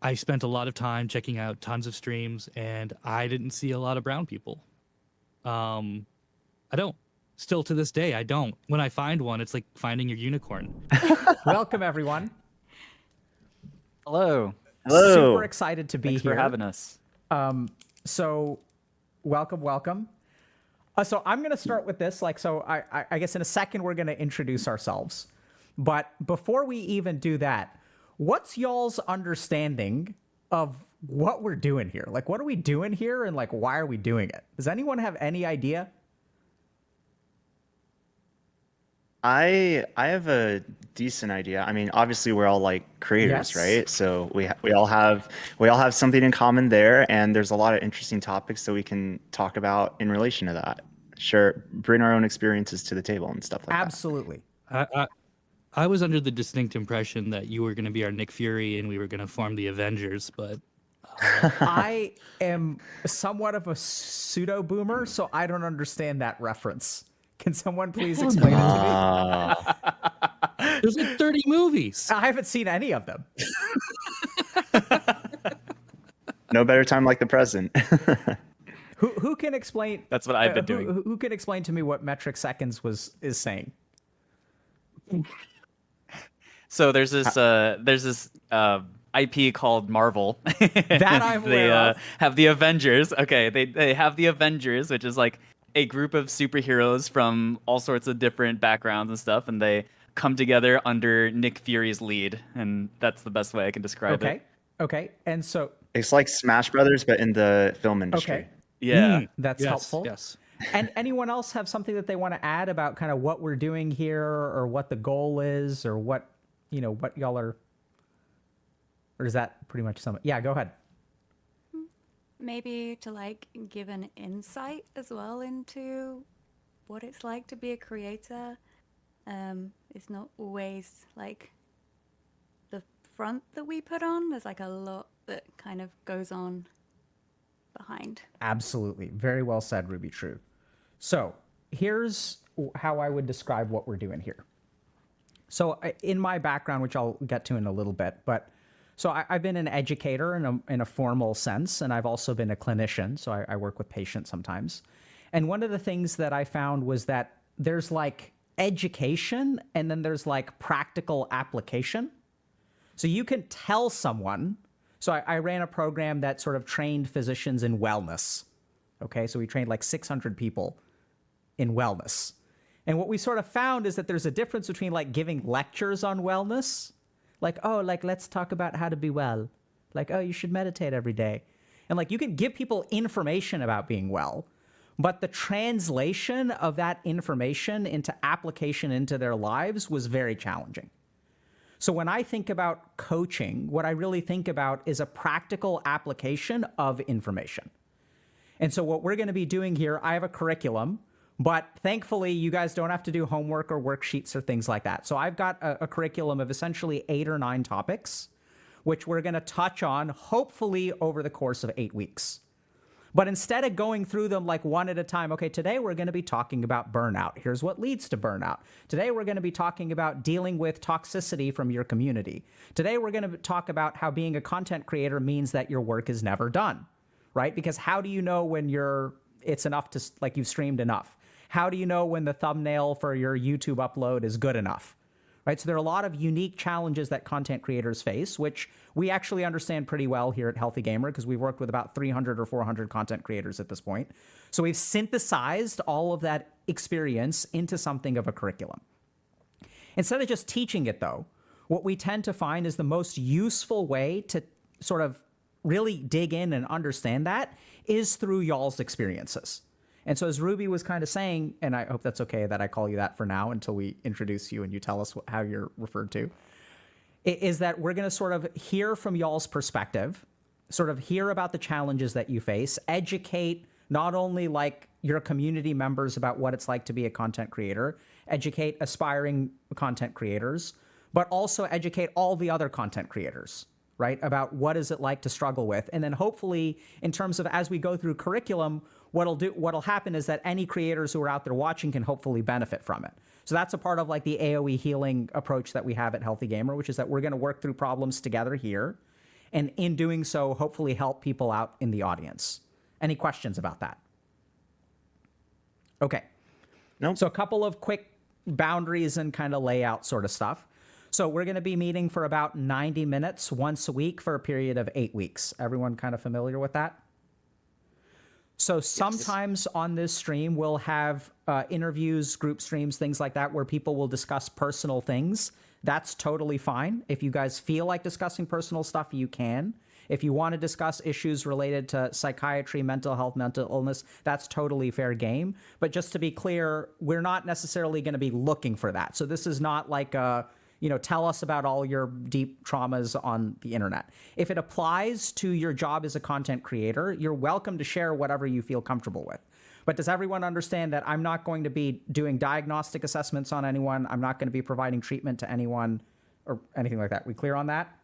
I spent a lot of time checking out tons of streams, and I didn't see a lot of brown people. I don't. Still to this day, I don't. When I find one, it's like finding your unicorn. Welcome, everyone. Hello. Super excited to be Thanks here. for having us. So, welcome. So I'm going to start with this. I guess in a second we're going to introduce ourselves. But before we even do that, what's y'all's understanding of what we're doing here? Like, what are we doing here, and like, why are we doing it? Does anyone have any idea? I have a decent idea. I mean, obviously we're all like creators, Yes. right? So we all have something in common there, and there's a lot of interesting topics that we can talk about in relation to that. Sure, bring our own experiences to the table and stuff like Absolutely. I was under the distinct impression that you were going to be our Nick Fury and we were going to form the Avengers, but I am somewhat of a pseudo boomer, so I don't understand that reference. Can someone please explain it to me? there's like 30 movies. I haven't seen any of them. that. No better time like the present. Who can explain? That's what I've been doing. Who can explain to me what metric seconds is saying? So there's this IP called Marvel. That I'm they aware of. have the Avengers. Okay, they have the Avengers, which is like a group of superheroes from all sorts of different backgrounds and stuff, and they come together under Nick Fury's lead, and that's the best way I can describe it. Okay. And so, It's like Smash Brothers, but in the film industry. okay, Yeah. that's Yes, helpful. Yes. And anyone else have something that they want to add about kind of what we're doing here, or what the goal is, or what y'all are, or is that pretty much something? Yeah, go ahead. Maybe to like give an insight as well into what it's like to be a creator. It's not always like the front that we put on. There's like a lot that kind of goes on behind. Absolutely. Very well said, Ruby True. So here's how I would describe what we're doing here. So in my background, which I'll get to in a little bit, but so I've been an educator in a formal sense, and I've also been a clinician. So I work with patients sometimes. And one of the things that I found was that there's like education, and then there's like practical application. So you can tell someone. So I ran a program that sort of trained physicians in wellness. Okay, so we trained like 600 people in wellness. And what we sort of found is that there's a difference between like giving lectures on wellness, like, oh, like, let's talk about how to be well. Like, oh, you should meditate every day. And like, you can give people information about being well, but the translation of that information into application into their lives was very challenging. So when I think about coaching, what I really think about is a practical application of information. And so what we're going to be doing here, I have a curriculum, but thankfully you guys don't have to do homework or worksheets or things like that. So I've got a curriculum of essentially 8 or 9 topics, which we're going to touch on hopefully over the course of 8 weeks. But instead of going through them like one at a time, okay, today we're going to be talking about burnout. Here's what leads to burnout. Today we're going to be talking about dealing with toxicity from your community. Today we're going to talk about how being a content creator means that your work is never done, right? Because how do you know when it's enough to, like, you've streamed enough? How do you know when the thumbnail for your YouTube upload is good enough? Right? So there are a lot of unique challenges that content creators face, which we actually understand pretty well here at Healthy Gamer because we've worked with about 300 or 400 content creators at this point. So we've synthesized all of that experience into something of a curriculum. Instead of just teaching it, though, what we tend to find is the most useful way to sort of really dig in and understand that is through y'all's experiences. And so as Ruby was kind of saying, and I hope that's okay that I call you that for now until we introduce you and you tell us how you're referred to, is that we're going to sort of hear from y'all's perspective, sort of hear about the challenges that you face, educate not only like your community members about what it's like to be a content creator, educate aspiring content creators, but also educate all the other content creators, right? About what is it like to struggle with. And then hopefully in terms of as we go through curriculum, what'll happen is that any creators who are out there watching can hopefully benefit from it. So that's a part of like the AOE healing approach that we have at Healthy Gamer, which is that we're going to work through problems together here. and in doing so, hopefully help people out in the audience. Any questions about that? Okay. Nope. So a couple of quick boundaries and kind of layout sort of stuff. So we're going to be meeting for about 90 minutes once a week for a period of 8 weeks. Everyone kind of familiar with that? So sometimes on this stream, we'll have interviews, group streams, things like that, where people will discuss personal things. That's totally fine. If you guys feel like discussing personal stuff, you can. If you want to discuss issues related to psychiatry, mental health, mental illness, that's totally fair game. But just to be clear, we're not necessarily going to be looking for that. So this is not like a, tell us about all your deep traumas on the internet. If it applies to your job as a content creator, you're welcome to share whatever you feel comfortable with. But does everyone understand that I'm not going to be doing diagnostic assessments on anyone? I'm not going to be providing treatment to anyone or anything like that. We clear on that?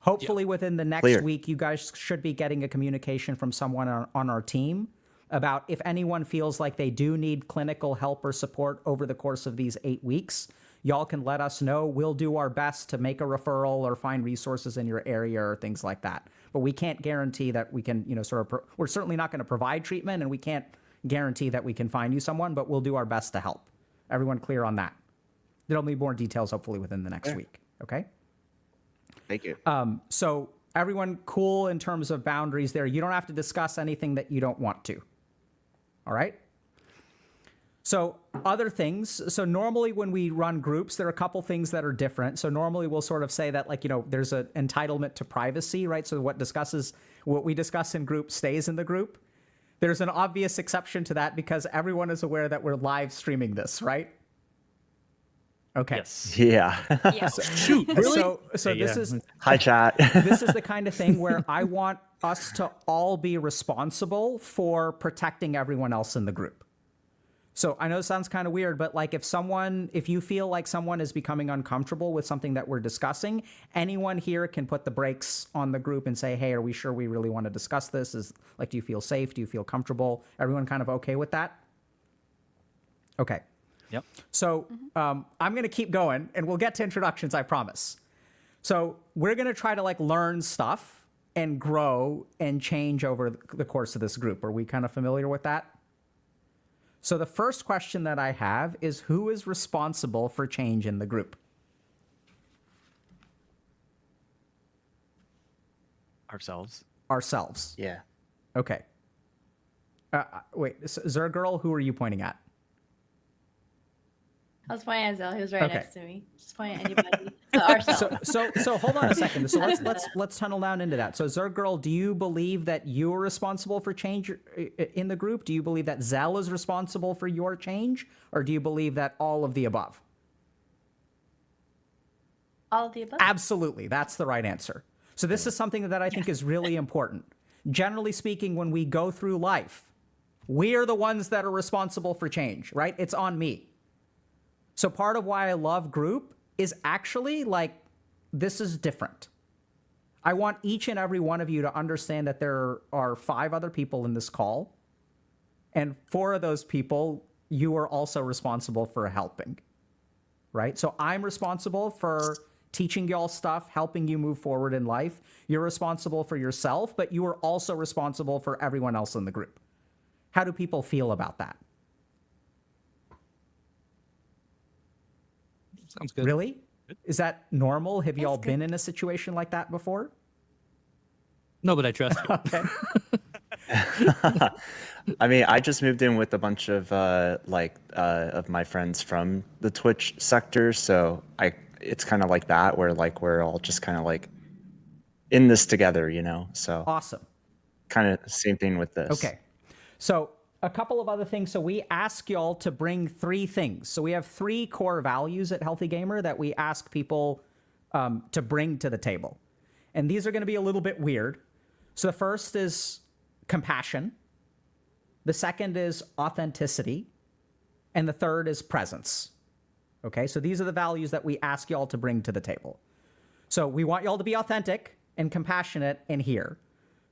Hopefully within the next week, you guys should be getting a communication from someone on our team about if anyone feels like they do need clinical help or support over the course of these 8 weeks. Y'all can let us know. We'll do our best to make a referral or find resources in your area or things like that. But we can't guarantee that we can, we're certainly not going to provide treatment, and we can't guarantee that we can find you someone, but we'll do our best to help. Everyone clear on that? There'll be more details hopefully within the next week. Okay? Thank you. So everyone cool in terms of boundaries there. You don't have to discuss anything that you don't want to. All right? So other things. So normally when we run groups, there are a couple things that are different. So normally we'll sort of say that there's an entitlement to privacy, right? So what we discuss in group stays in the group. There's an obvious exception to that because everyone is aware that we're live streaming this, right? Okay. Yes. Yeah. Yeah. Shoot, really? So this is Hi, chat. this is the kind of thing where I want us to all be responsible for protecting everyone else in the group. So I know it sounds kind of weird, but if you feel like someone is becoming uncomfortable with something that we're discussing, anyone here can put the brakes on the group and say, hey, are we sure we really want to discuss this? Do you feel safe? Do you feel comfortable? Everyone kind of okay with that? Okay. Yep. So I'm going to keep going, and we'll get to introductions, I promise. So we're going to try to learn stuff and grow and change over the course of this group. Are we kind of familiar with that? So the first question that I have is, who is responsible for change in the group? Ourselves. Ourselves. Yeah. Okay. Wait, Zergirl, who are you pointing at? I was pointing at Zell. He was right Okay. next to me. Just pointing at anybody. Ourselves. So hold on a second. So let's tunnel down into that. So Zergirl, do you believe that you're responsible for change in the group? Do you believe that Zell is responsible for your change, or do you believe that all of the above? All of the above. Absolutely, that's the right answer. So this is something that I think is really important. Generally speaking, when we go through life, we are the ones that are responsible for change, right? It's on me. So part of why I love group is actually this is different. I want each and every one of you to understand that there are 5 other people in this call, and 4 of those people you are also responsible for helping, right? So I'm responsible for teaching y'all stuff, helping you move forward in life. You're responsible for yourself, but you are also responsible for everyone else in the group. How do people feel about that? Sounds good. Really? Is that normal? Have y'all It's been good. in a situation like that before? No, but I trust you. Okay. I mean, I just moved in with a bunch of of my friends from the Twitch sector, so it's kind of like that where we're all just kind of in this together, So Awesome. kind of same thing with this. Okay. So a couple of other things. So we ask y'all to bring 3 things. So we have 3 core values at Healthy Gamer that we ask people to bring to the table. And these are going to be a little bit weird. So the first is compassion. The second is authenticity. And the third is presence. Okay, so these are the values that we ask y'all to bring to the table. So we want y'all to be authentic and compassionate and here.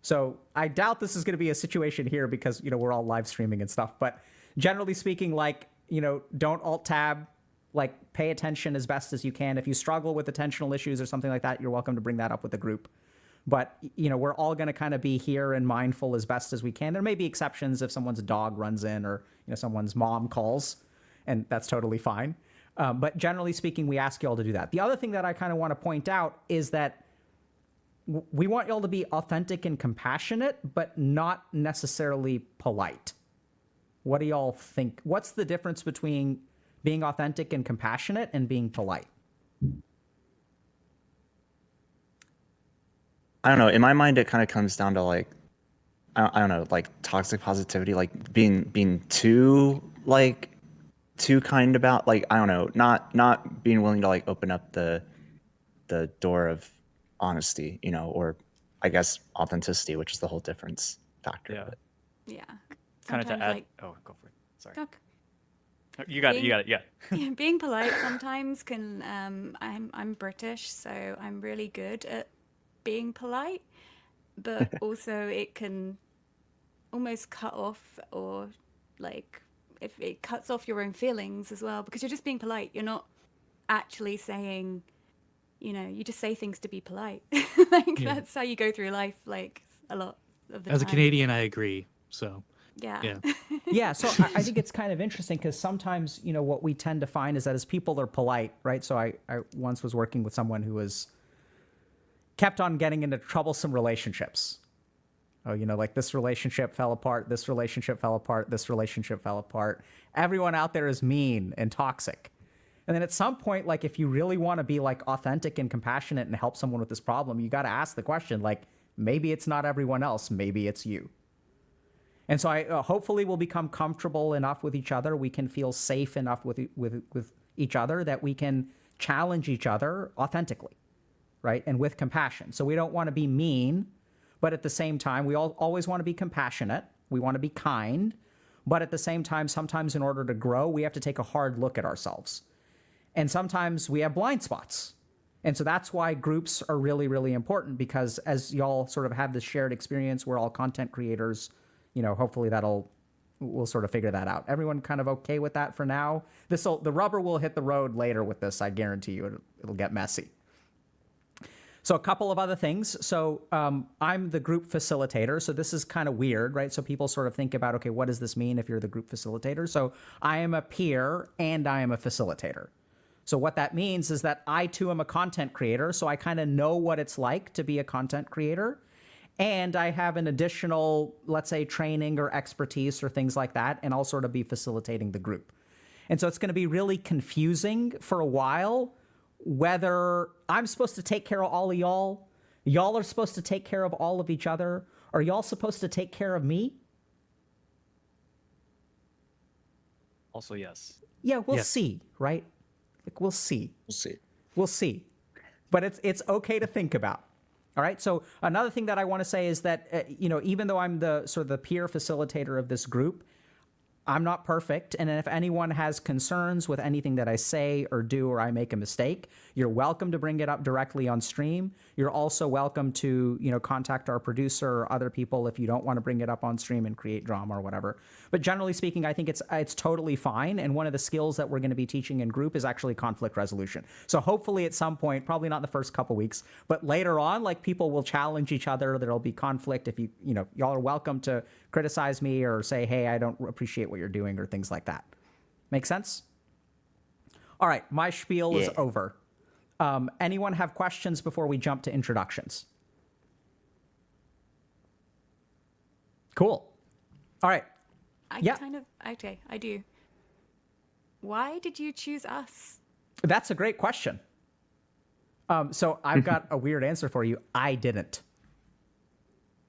So I doubt this is going to be a situation here because, we're all live streaming and stuff. But generally speaking, don't alt tab, like pay attention as best as you can. If you struggle with attentional issues or something like that, you're welcome to bring that up with the group. But, you know, we're all going to kind of be here and mindful as best as we can. There may be exceptions if someone's dog runs in or, you know, someone's mom calls, and that's totally fine. But generally speaking, we ask y'all to do that. The other thing that I kind of want to point out is that we want y'all to be authentic and compassionate, but not necessarily polite. What do y'all think? What's the difference between being authentic and compassionate and being polite? I don't know. In my mind, it kind of comes down to like, I don't know, like toxic positivity, like being too kind about, like, I don't know, not being willing to like open up the door of honesty, you know, or I guess authenticity, which is the whole difference factor. Yeah. Of it. Yeah. Kind of to Sometimes, add. like, Oh, go for it. Sorry. talk. You got it. You got it. Yeah. Yeah, being polite sometimes can I'm British, so I'm really good at being polite, but also it can almost cut off, or like if it cuts off your own feelings as well, because you're just being polite. You're not actually saying, you know, you just say things to be polite. Like Yeah. that's how you go through life, like a lot of the As a time. Canadian, I agree. So Yeah. yeah. Yeah, so I think it's kind of interesting because sometimes, you know, what we tend to find is that as people are polite, right? So I once was working with someone who was kept on getting into troublesome relationships. Oh, you know, like this relationship fell apart, this relationship fell apart, this relationship fell apart. Everyone out there is mean and toxic. And then at some point, like if you really want to be like authentic and compassionate and help someone with this problem, you got to ask the question, like, maybe it's not everyone else, maybe it's you. And so I hopefully we'll become comfortable enough with each other. We can feel safe enough with each other that we can challenge each other authentically, right? And with compassion. So we don't want to be mean, but at the same time, we always want to be compassionate. We want to be kind. But at the same time, sometimes in order to grow, we have to take a hard look at ourselves. And sometimes we have blind spots. And so that's why groups are really, really important, because as y'all sort of have this shared experience, we're all content creators. You know, hopefully we'll sort of figure that out. Everyone kind of okay with that for now? The rubber will hit the road later with this. I guarantee you it'll get messy. So a couple of other things. So I'm the group facilitator. So this is kind of weird, right? So people sort of think about, okay, what does this mean if you're the group facilitator? So I am a peer and I am a facilitator. So what that means is that I too am a content creator. So I kind of know what it's like to be a content creator. And I have an additional, let's say, training or expertise or things like that, and I'll sort of be facilitating the group. And so it's going to be really confusing for a while whether I'm supposed to take care of all of y'all, y'all are supposed to take care of all of each other, or y'all supposed to take care of me? Also, yes. Yeah, we'll Yes. see, right? Like, we'll see. We'll see. We'll see. But it's okay to think about. All right. So another thing that I want to say is that, you know, even though I'm the sort of the peer facilitator of this group, I'm not perfect. And if anyone has concerns with anything that I say or do, or I make a mistake, you're welcome to bring it up directly on stream. You're also welcome to, you know, contact our producer or other people if you don't want to bring it up on stream and create drama or whatever. But generally speaking, I think it's totally fine. And one of the skills that we're going to be teaching in group is actually conflict resolution. So hopefully at some point, probably not in the first couple weeks, but later on, like, people will challenge each other. There'll be conflict. If you know, y'all are welcome to criticize me or say, hey, I don't appreciate what you're doing, or things like that. Make sense? All right, my spiel is over. Anyone have questions before we jump to introductions? Cool. All right. Okay, I do. Why did you choose us? That's a great question. So I've got a weird answer for you. I didn't.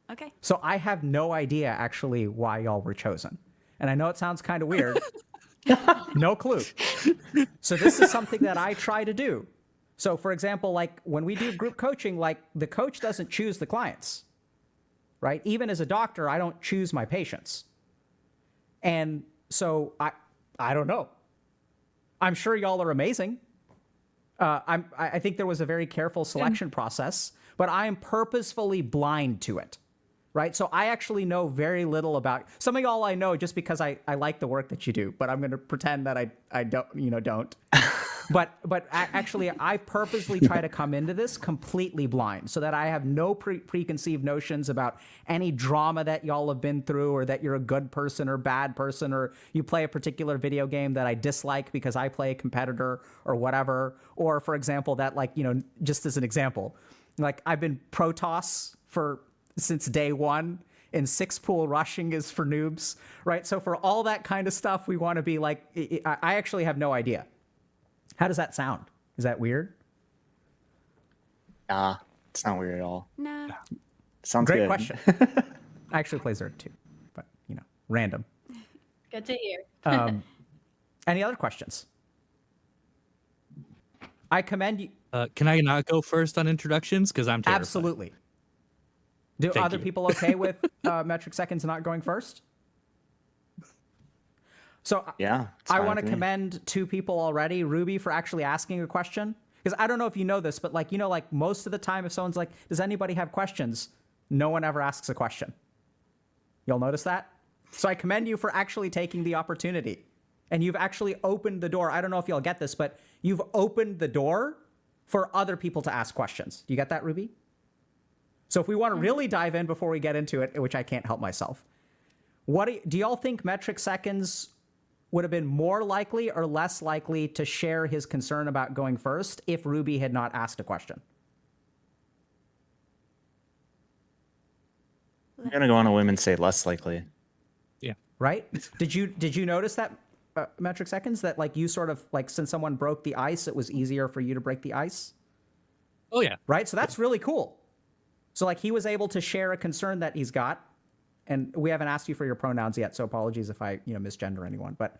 Okay. So I have no idea actually why y'all were chosen. And I know it sounds kind of weird. No clue. So this is something that I try to do. So for example, like when we do group coaching, like the coach doesn't choose the clients, right? Even as a doctor, I don't choose my patients. And so I don't know. I'm sure y'all are amazing. I think there was a very careful selection process, but I am purposefully blind to it. Right. So I actually know very little about some of y'all. I know just because I like the work that you do, but I'm going to pretend that I don't, don't. Actually, I purposely try to come into this completely blind so that I have no preconceived notions about any drama that y'all have been through, or that you're a good person or bad person, or you play a particular video game that I dislike because I play a competitor or whatever. Or for example, that just as an example, like I've been Protoss since day one, and 6-pool rushing is for noobs, right? So for all that kind of stuff, we want to be like, I actually have no idea. How does that sound? Is that weird? It's not weird at all. Nah. Sounds Great good. question. I actually play Zerg too, but random. Good to hear. Any other questions? I commend you. Can I not go first on introductions? Because I'm terrified. Absolutely. Do Thank other you. people okay with metric seconds not going first? So Yeah. it's I fine want to with me. commend 2 people already. Ruby for actually asking a question. Because I don't know if you know this, but like most of the time if someone's like, does anybody have questions? No one ever asks a question. You'll notice that? So I commend you for actually taking the opportunity. And you've actually opened the door. I don't know if y'all get this, but you've opened the door for other people to ask questions. Do you get that, Ruby? So if we want to really dive in before we get into it, which I can't help myself, do y'all think metric seconds would have been more likely or less likely to share his concern about going first if Ruby had not asked a question? I'm gonna go on a whim and say less likely. Yeah. Right? Did you notice that, metric seconds, that like you sort of like, since someone broke the ice, it was easier for you to break the ice? Oh yeah. Right? So that's really cool. So like he was able to share a concern that he's got. And we haven't asked you for your pronouns yet, so apologies if I, misgender anyone. But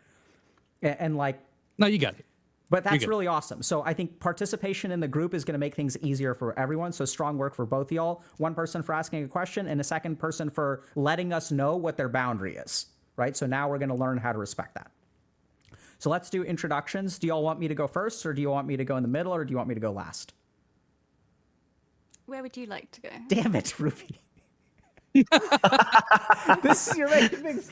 like, No, you got it. but that's good. really awesome. So I think participation in the group is going to make things easier for everyone. So strong work for both of y'all. One person for asking a question, and a second person for letting us know what their boundary is. Right? So now we're going to learn how to respect that. So let's do introductions. Do y'all want me to go first, or do you want me to go in the middle, or do you want me to go last? Where would you like to go? Damn it, Ruby. This is your making things.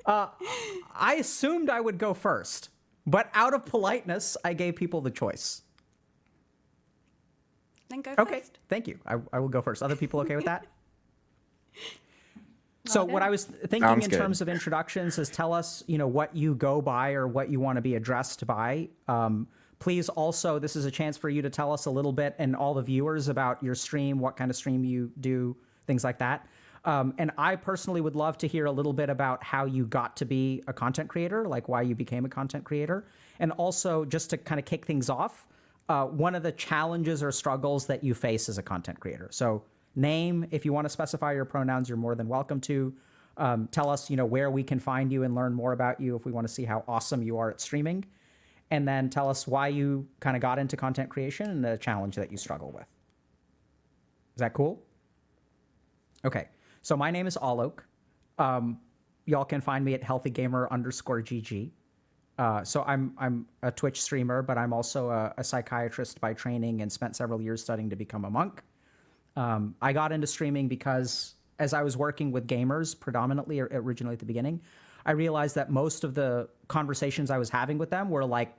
I assumed I would go first, but out of politeness, I gave people the choice. Then go Okay, first. thank you. I will go first. Other people okay with that? So Well what done. I was thinking Sounds in good. terms of introductions is tell us, what you go by or what you want to be addressed by. Please also, this is a chance for you to tell us a little bit, and all the viewers, about your stream, what kind of stream you do, things like that. And I personally would love to hear a little bit about how you got to be a content creator, like why you became a content creator. And also, just to kind of kick things off, one of the challenges or struggles that you face as a content creator. So name, if you want to specify your pronouns, you're more than welcome to. Tell us, where we can find you and learn more about you if we want to see how awesome you are at streaming. And then tell us why you kind of got into content creation and the challenge that you struggle with. Is that cool? Okay. So my name is Alok. Y'all can find me at healthygamer_GG. So I'm a Twitch streamer, but I'm also a psychiatrist by training and spent several years studying to become a monk. I got into streaming because as I was working with gamers predominantly originally at the beginning, I realized that most of the conversations I was having with them were like,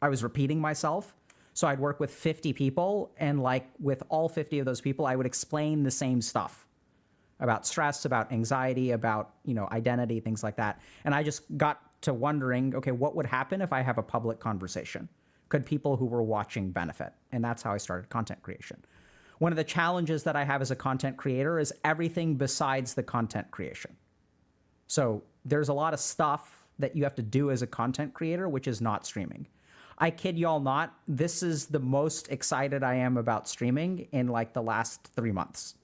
I was repeating myself. So I'd work with 50 people, and like with all 50 of those people, I would explain the same stuff about stress, about anxiety, about, identity, things like that. And I just got to wondering, okay, what would happen if I have a public conversation? Could people who were watching benefit? And that's how I started content creation. One of the challenges that I have as a content creator is everything besides the content creation. So there's a lot of stuff that you have to do as a content creator, which is not streaming. I kid y'all not, this is the most excited I am about streaming in like the last 3 months,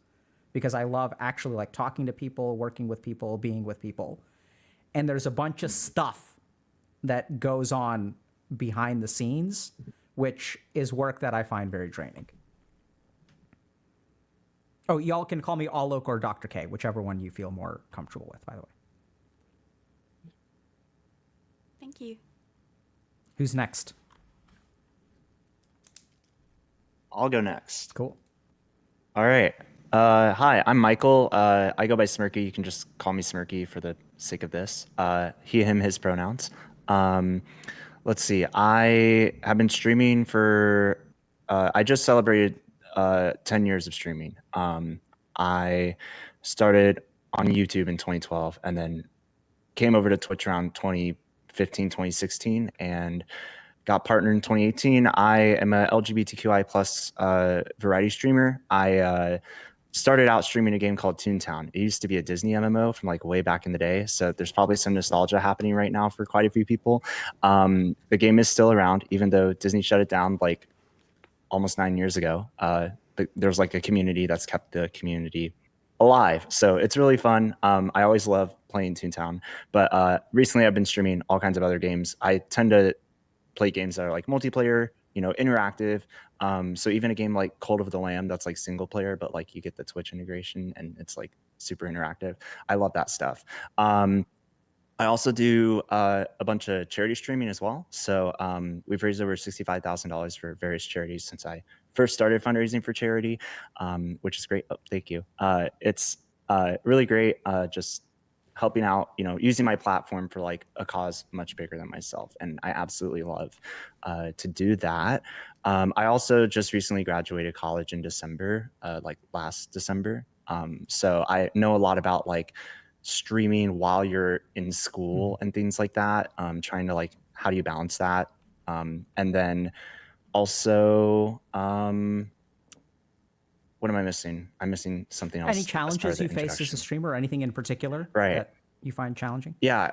because I love actually like talking to people, working with people, being with people. And there's a bunch of stuff that goes on behind the scenes, which is work that I find very draining. Oh, y'all can call me Alok or Dr. K, whichever one you feel more comfortable with, by the way. Thank you. Who's next? I'll go next. Cool. All right. Hi, I'm Michael. I go by Smirky. You can just call me Smirky for the sake of this. He, him, his pronouns. let's see. I have been streaming for. I just celebrated 10 years of streaming. I started on YouTube in 2012, and then came over to Twitch around 2015, 2016, and got partnered in 2018. I am a LGBTQI plus variety streamer. I started out streaming a game called Toontown. It used to be a Disney MMO from like way back in the day. So there's probably some nostalgia happening right now for quite a few people. The game is still around, even though Disney shut it down like almost 9 years ago. There's like a community that's kept the community alive. So it's really fun. I always love playing Toontown, but recently I've been streaming all kinds of other games. I tend to play games that are like multiplayer, interactive. So even a game like Cult of the Lamb that's like single player, but like you get the Twitch integration and it's like super interactive. I love that stuff. I also do a bunch of charity streaming as well. So we've raised over $65,000 for various charities since I first started fundraising for charity, which is great. Oh, thank you. It's really great just helping out, using my platform for like a cause much bigger than myself. And I absolutely love to do that. I also just recently graduated college in December, like last December. So I know a lot about like streaming while you're in school and things like that, trying to like how do you balance that, and then also what am I missing? I'm missing something else. Any as part of challenges the you face as a introduction. streamer, or anything in particular Right. that you find challenging? Yeah.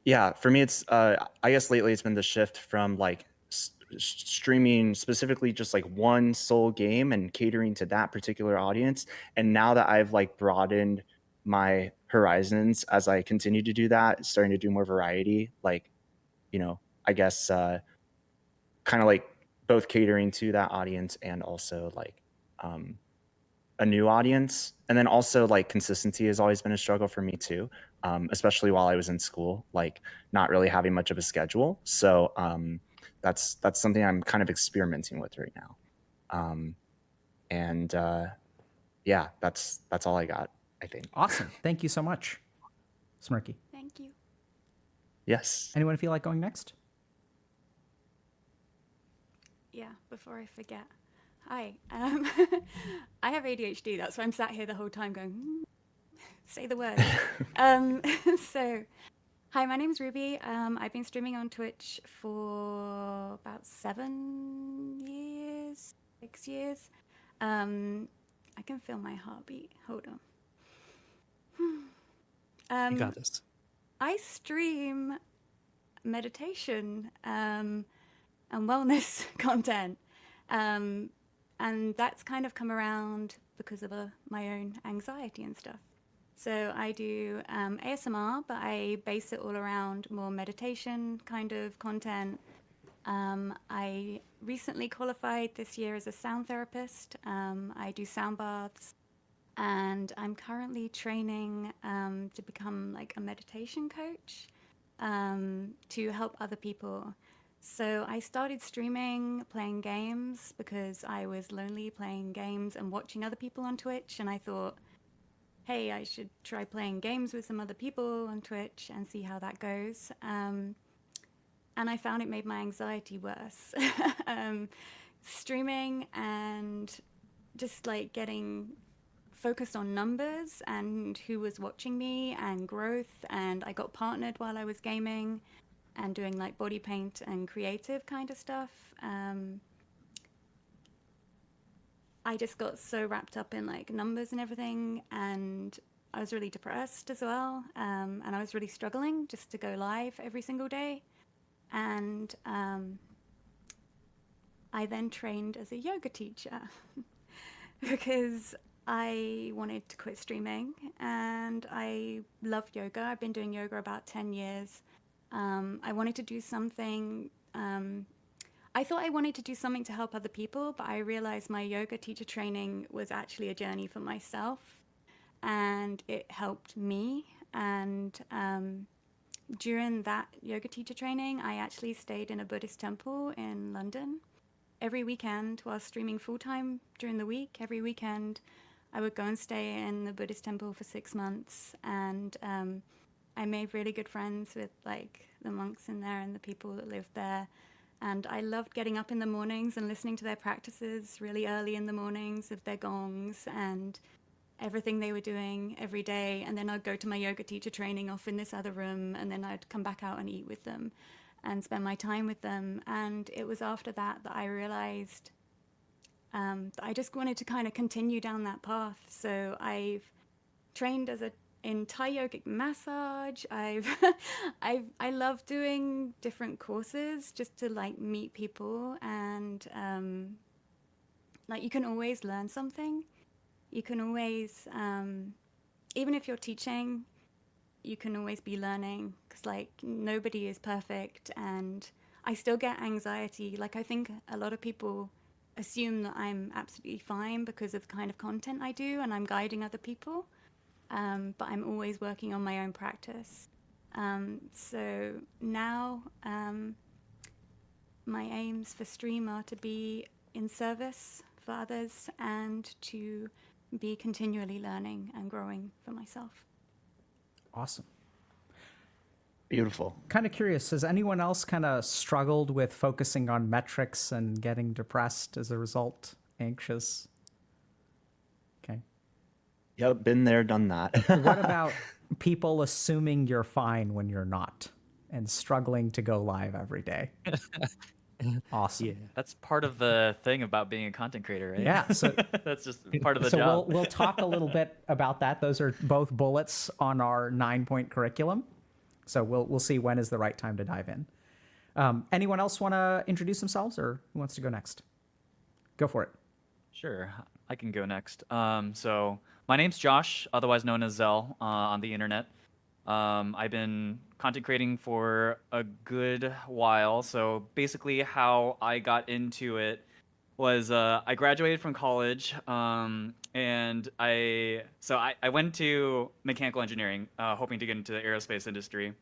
Yeah. For me, it's I guess lately it's been the shift from like streaming specifically just like one sole game and catering to that particular audience. And now that I've like broadened my horizons as I continue to do that, starting to do more variety, like, I guess kind of like both catering to that audience and also like a new audience. And then also like consistency has always been a struggle for me too, especially while I was in school, like not really having much of a schedule. So that's something I'm kind of experimenting with right now. And yeah, that's all I got, I think. Awesome. Thank you so much, Smirky. Thank you. Yes. Anyone feel like going next? Yeah, before I forget. Hi. I have ADHD. That's why I'm sat here the whole time going, say the word. So, hi, my name's Ruby. I've been streaming on Twitch for about 7 years, 6 years. I can feel my heartbeat. Hold on. You got this. I stream meditation and wellness content. And that's kind of come around because of my own anxiety and stuff. So I do ASMR, but I base it all around more meditation kind of content. I recently qualified this year as a sound therapist. I do sound baths, and I'm currently training to become like a meditation coach to help other people. So I started streaming, playing games because I was lonely playing games and watching other people on Twitch. And I thought, hey, I should try playing games with some other people on Twitch and see how that goes. And I found it made my anxiety worse. Streaming and just like getting focused on numbers and who was watching me and growth. And I got partnered while I was gaming and doing like body paint and creative kind of stuff. I just got so wrapped up in like numbers and everything, and I was really depressed as well. And I was really struggling just to go live every single day. And I then trained as a yoga teacher because I wanted to quit streaming, and I love yoga. I've been doing yoga about 10 years. I wanted to do something. I thought I wanted to do something to help other people, but I realized my yoga teacher training was actually a journey for myself, and it helped me. And during that yoga teacher training, I actually stayed in a Buddhist temple in London every weekend while streaming full-time during the week. Every weekend, I would go and stay in the Buddhist temple for 6 months, and I made really good friends with like the monks in there and the people that lived there. And I loved getting up in the mornings and listening to their practices really early in the mornings of their gongs and everything they were doing every day. And then I'd go to my yoga teacher training off in this other room, and then I'd come back out and eat with them and spend my time with them. And it was after that that I realized that I just wanted to kind of continue down that path. So I've trained in Thai yogic massage. I love doing different courses just to like meet people, and like you can always learn something. You can always, even if you're teaching, you can always be learning, because like nobody is perfect, and I still get anxiety. Like I think a lot of people assume that I'm absolutely fine because of the kind of content I do and I'm guiding other people. But I'm always working on my own practice. So now my aims for stream are to be in service for others and to be continually learning and growing for myself. Awesome. Beautiful. Kind of curious, has anyone else kind of struggled with focusing on metrics and getting depressed as a result, anxious? Okay. Yep, been there, done that. What about people assuming you're fine when you're not and struggling to go live every day? Awesome. Yeah. That's part of the thing about being a content creator, right? Yeah, so That's just part of the so job. we'll talk a little bit about that. Those are both bullets on our 9-point curriculum. So we'll see when is the right time to dive in. Anyone else want to introduce themselves, or who wants to go next? Go for it. Sure, I can go next. So my name's Josh, otherwise known as Zell on the internet. I've been content creating for a good while. So basically how I got into it was I graduated from college, and I went to mechanical engineering, hoping to get into the aerospace industry.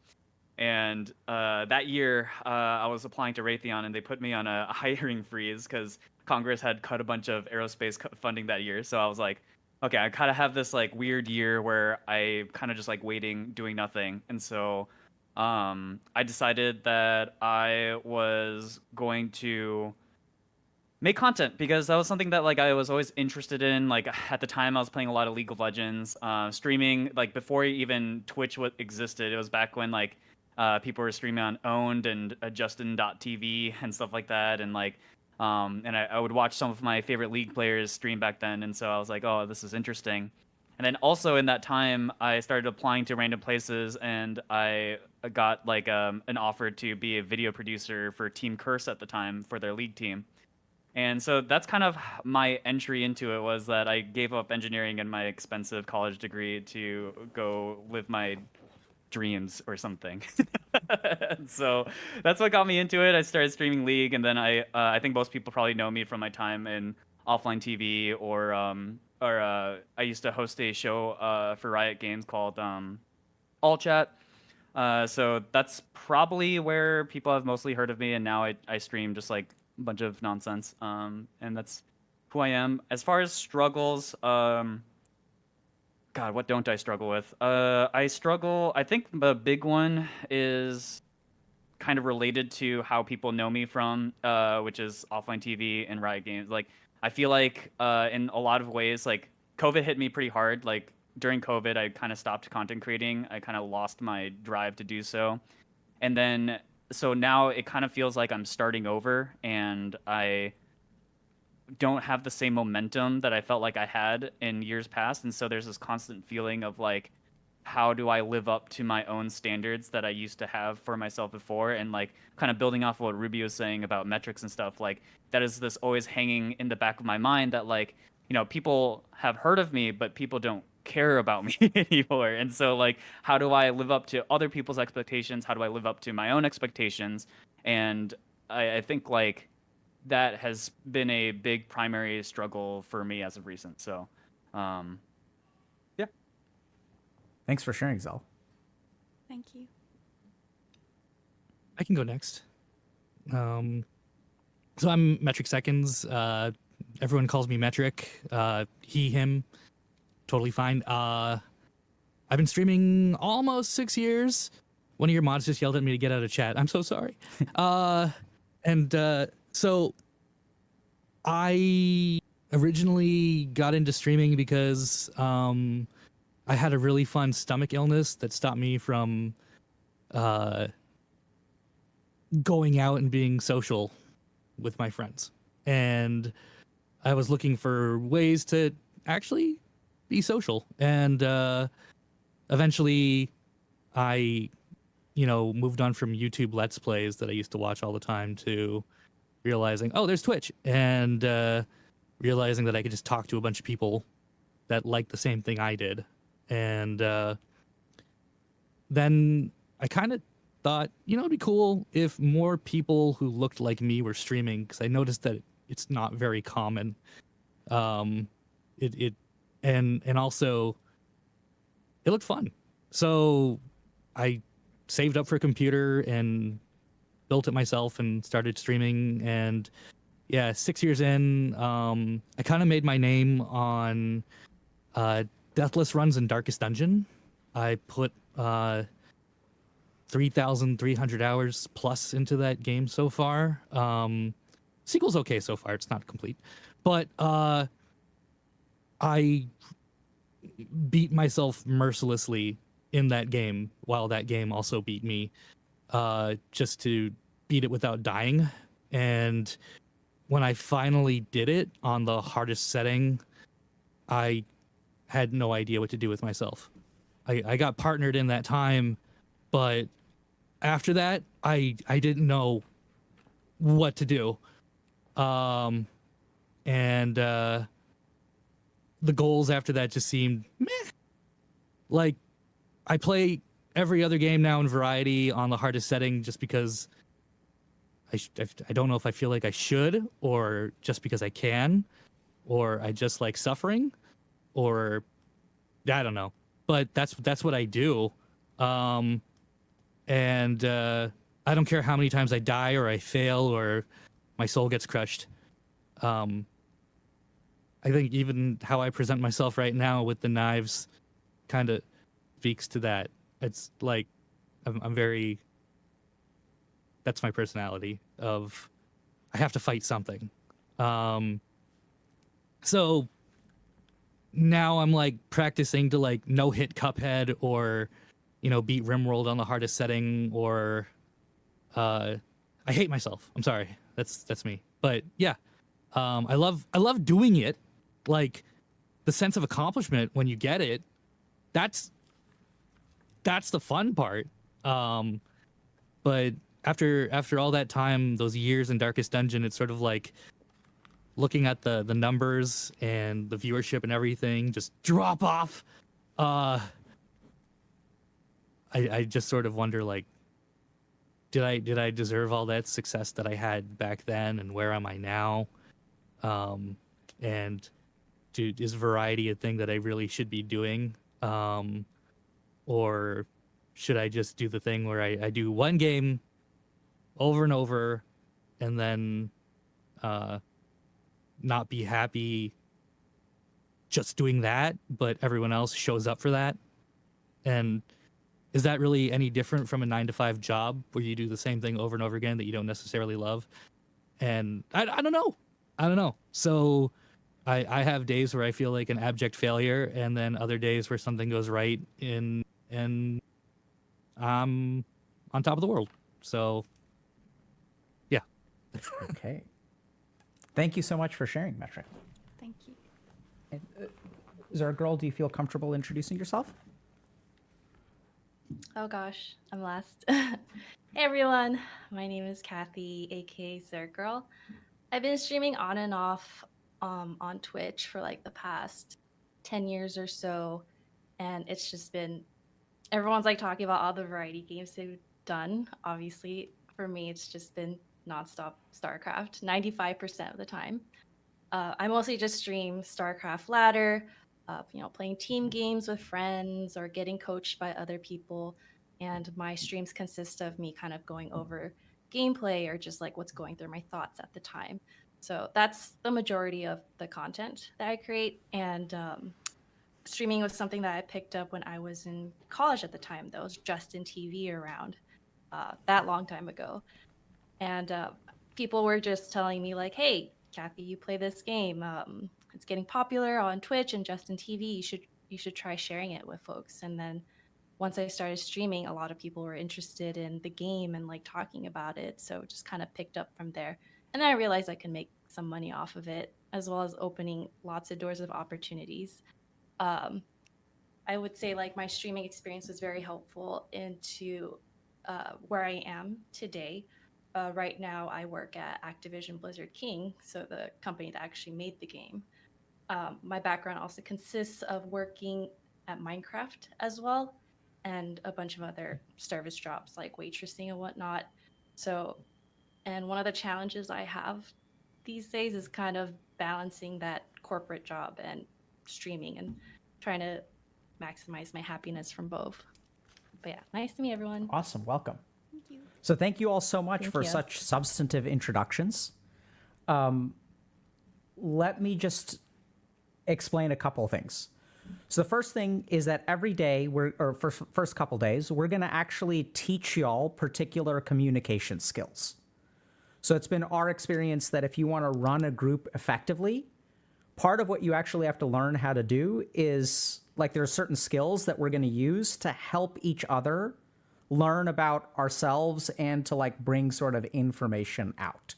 And that year, I was applying to Raytheon, and they put me on a hiring freeze because Congress had cut a bunch of aerospace funding that year. So I was like, okay, I kind of have this like weird year where I kind of just like waiting, doing nothing. And so I decided that I was going to make content because that was something that like I was always interested in. Like at the time I was playing a lot of League of Legends, streaming like before even Twitch existed. It was back when like people were streaming on Owned and Justin.tv and stuff like that, and like and I would watch some of my favorite League players stream back then, and so I was like, oh, this is interesting. And then also in that time I started applying to random places, and I got like an offer to be a video producer for Team Curse at the time for their League team. And so that's kind of my entry into it, was that I gave up engineering and my expensive college degree to go live my dreams or something. So that's what got me into it. I started streaming League, and then I think most people probably know me from my time in offline TV, or I used to host a show for Riot Games called All Chat. So that's probably where people have mostly heard of me, and now I stream just like a bunch of nonsense, and that's who I am. As far as struggles, God, what don't I struggle with? I think the big one is kind of related to how people know me from, which is offline TV and Riot Games. Like, I feel like in a lot of ways, like COVID hit me pretty hard. Like during COVID, I kind of stopped content creating. I kind of lost my drive to do so. And then, so now it kind of feels like I'm starting over, and I don't have the same momentum that I felt like I had in years past. And so there's this constant feeling of like, how do I live up to my own standards that I used to have for myself before? And like kind of building off of what Ruby was saying about metrics and stuff, like that is this always hanging in the back of my mind that like, you know, people have heard of me, but people don't care about me anymore. And so like, how do I live up to other people's expectations? How do I live up to my own expectations? And I think like that has been a big primary struggle for me as of recent. So, yeah. Thanks for sharing, Zell. Thank you. I can go next. So I'm Metric Seconds. Everyone calls me Metric. He, him, totally fine. I've been streaming almost 6 years. One of your mods just yelled at me to get out of chat. I'm so sorry. So I originally got into streaming because I had a really fun stomach illness that stopped me from going out and being social with my friends. And I was looking for ways to actually be social. And eventually I, moved on from YouTube Let's Plays that I used to watch all the time to realizing, oh, there's Twitch. And realizing that I could just talk to a bunch of people that liked the same thing I did. And then I kind of thought, it'd be cool if more people who looked like me were streaming, because I noticed that it's not very common. And also it looked fun. So I saved up for a computer and built it myself and started streaming. And yeah, 6 years in, I kind of made my name on Deathless Runs in Darkest Dungeon. I put 3,300 hours plus into that game so far. Sequel's okay so far. It's not complete. But I beat myself mercilessly in that game, while that game also beat me, just to beat it without dying. And when I finally did it on the hardest setting, I had no idea what to do with myself. I got partnered in that time, but after that, I didn't know what to do. And the goals after that just seemed meh. Like, I play every other game now in variety on the hardest setting just because I don't know if I feel like I should, or just because I can, or I just like suffering, or I don't know. But that's what I do. And I don't care how many times I die or I fail or my soul gets crushed. I think even how I present myself right now with the knives kind of speaks to that. It's like I'm very. That's my personality of I have to fight something. So now I'm like practicing to like no hit Cuphead or beat Rimworld on the hardest setting, or I hate myself. I'm sorry. That's me. But yeah, I love doing it. Like the sense of accomplishment when you get it. That's the fun part. But after all that time, those years in Darkest Dungeon, it's sort of like looking at the numbers and the viewership and everything just drop off. I just sort of wonder, like, did I deserve all that success that I had back then, and where am I now? And is variety a thing that I really should be doing? Or should I just do the thing where I do one game over and over and then not be happy just doing that, but everyone else shows up for that? And is that really any different from a 9-to-5 job where you do the same thing over and over again that you don't necessarily love? And I don't know. So I have days where I feel like an abject failure, and then other days where something goes right and I'm on top of the world. So yeah. Okay. Thank you so much for sharing, Metric. Thank you. And, Zergirl, do you feel comfortable introducing yourself? Oh gosh, I'm last. Hey everyone, my name is Kathy, aka Zergirl. I've been streaming on and off on Twitch for like the past 10 years or so, and it's just been everyone's like talking about all the variety games they've done. Obviously, for me, it's just been nonstop StarCraft 95% of the time. I mostly just stream StarCraft Ladder, playing team games with friends or getting coached by other people. And my streams consist of me kind of going over gameplay or just like what's going through my thoughts at the time. So that's the majority of the content that I create. And streaming was something that I picked up when I was in college at the time. That was Justin TV around that long time ago. And people were just telling me like, "Hey, Kathy, you play this game. It's getting popular on Twitch and Justin TV. You should try sharing it with folks." And then once I started streaming, a lot of people were interested in the game and like talking about it. So it just kind of picked up from there. And then I realized I could make some money off of it, as well as opening lots of doors of opportunities. Um, I would say like my streaming experience was very helpful into where I am today. Right now, I work at Activision Blizzard King, so the company that actually made the game. My background also consists of working at Minecraft as well, and a bunch of other service jobs like waitressing and whatnot. So, and one of the challenges I have these days is kind of balancing that corporate job and streaming and trying to maximize my happiness from both. But yeah, nice to meet everyone. Awesome. Welcome. Thank you. So thank you all so much Thank for you. such substantive introductions. Let me just explain a couple things. So the first thing is that every day, first couple days, we're going to actually teach y'all particular communication skills. So it's been our experience that if you want to run a group effectively, part of what you actually have to learn how to do is like there are certain skills that we're going to use to help each other learn about ourselves and to like bring sort of information out.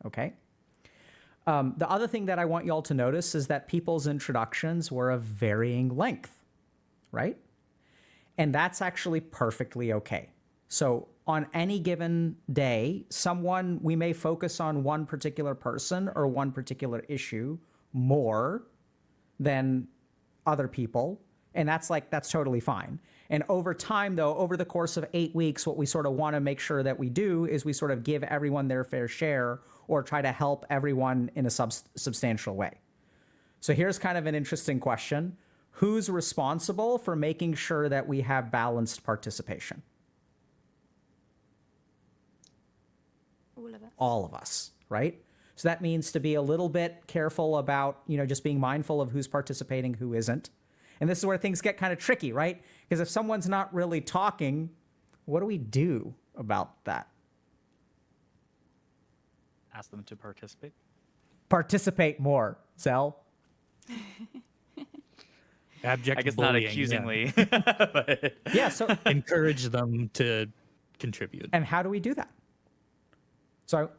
Okay. The other thing that I want y'all to notice is that people's introductions were of varying length, right? And that's actually perfectly okay. So on any given day, we may focus on one particular person or one particular issue more than other people. And that's totally fine. And over time, though, over the course of 8 weeks, what we sort of want to make sure that we do is we sort of give everyone their fair share or try to help everyone in a substantial way. So here's kind of an interesting question. Who's responsible for making sure that we have balanced participation? All of us. All of us, right? So that means to be a little bit careful about, just being mindful of who's participating, who isn't. And this is where things get kind of tricky, right? Because if someone's not really talking, what do we do about that? Ask them to participate. Participate more, Zell. Abject I guess bullying, not yeah. accusingly. But Yeah, so Encourage them to contribute. and how do we do that? So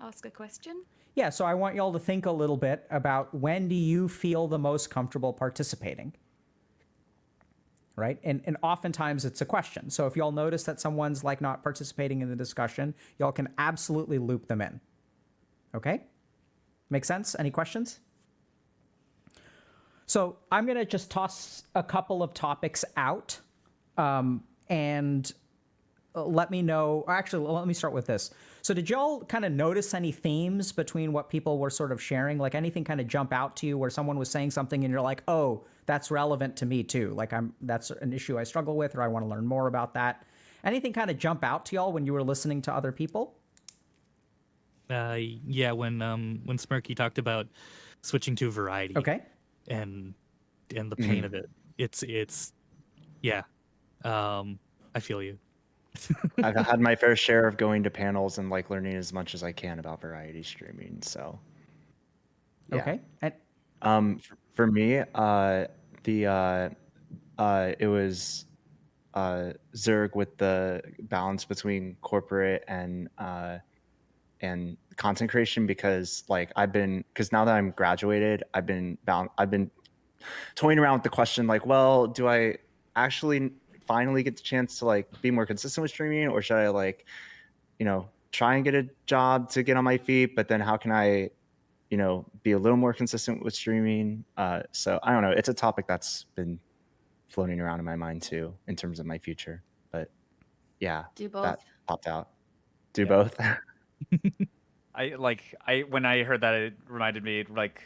Ask a question. yeah, so I want y'all to think a little bit about when do you feel the most comfortable participating? Right? And oftentimes it's a question. So if y'all notice that someone's like not participating in the discussion, y'all can absolutely loop them in. Okay? Make sense? Any questions? So I'm going to just toss a couple of topics out and let me know. Actually, let me start with this. So did y'all kind of notice any themes between what people were sort of sharing? Like anything kind of jump out to you where someone was saying something and you're like, oh, that's relevant to me too. Like that's an issue I struggle with, or I want to learn more about that. Anything kind of jump out to y'all when you were listening to other people? Yeah, when Smirky talked about switching to variety. Okay. And the pain of it. It's yeah. I feel you. I've had my fair share of going to panels and like learning as much as I can about variety streaming. So yeah. Okay. And For me, it was Zerg with the balance between corporate and content creation, because like because now that I'm graduated, I've been toying around with the question like, well, do I actually finally get the chance to like be more consistent with streaming, or should I like, try and get a job to get on my feet, but then how can I, be a little more consistent with streaming? So I don't know. It's a topic that's been floating around in my mind too, in terms of my future. But yeah, Do both. that popped out. Do both. When I heard that, it reminded me like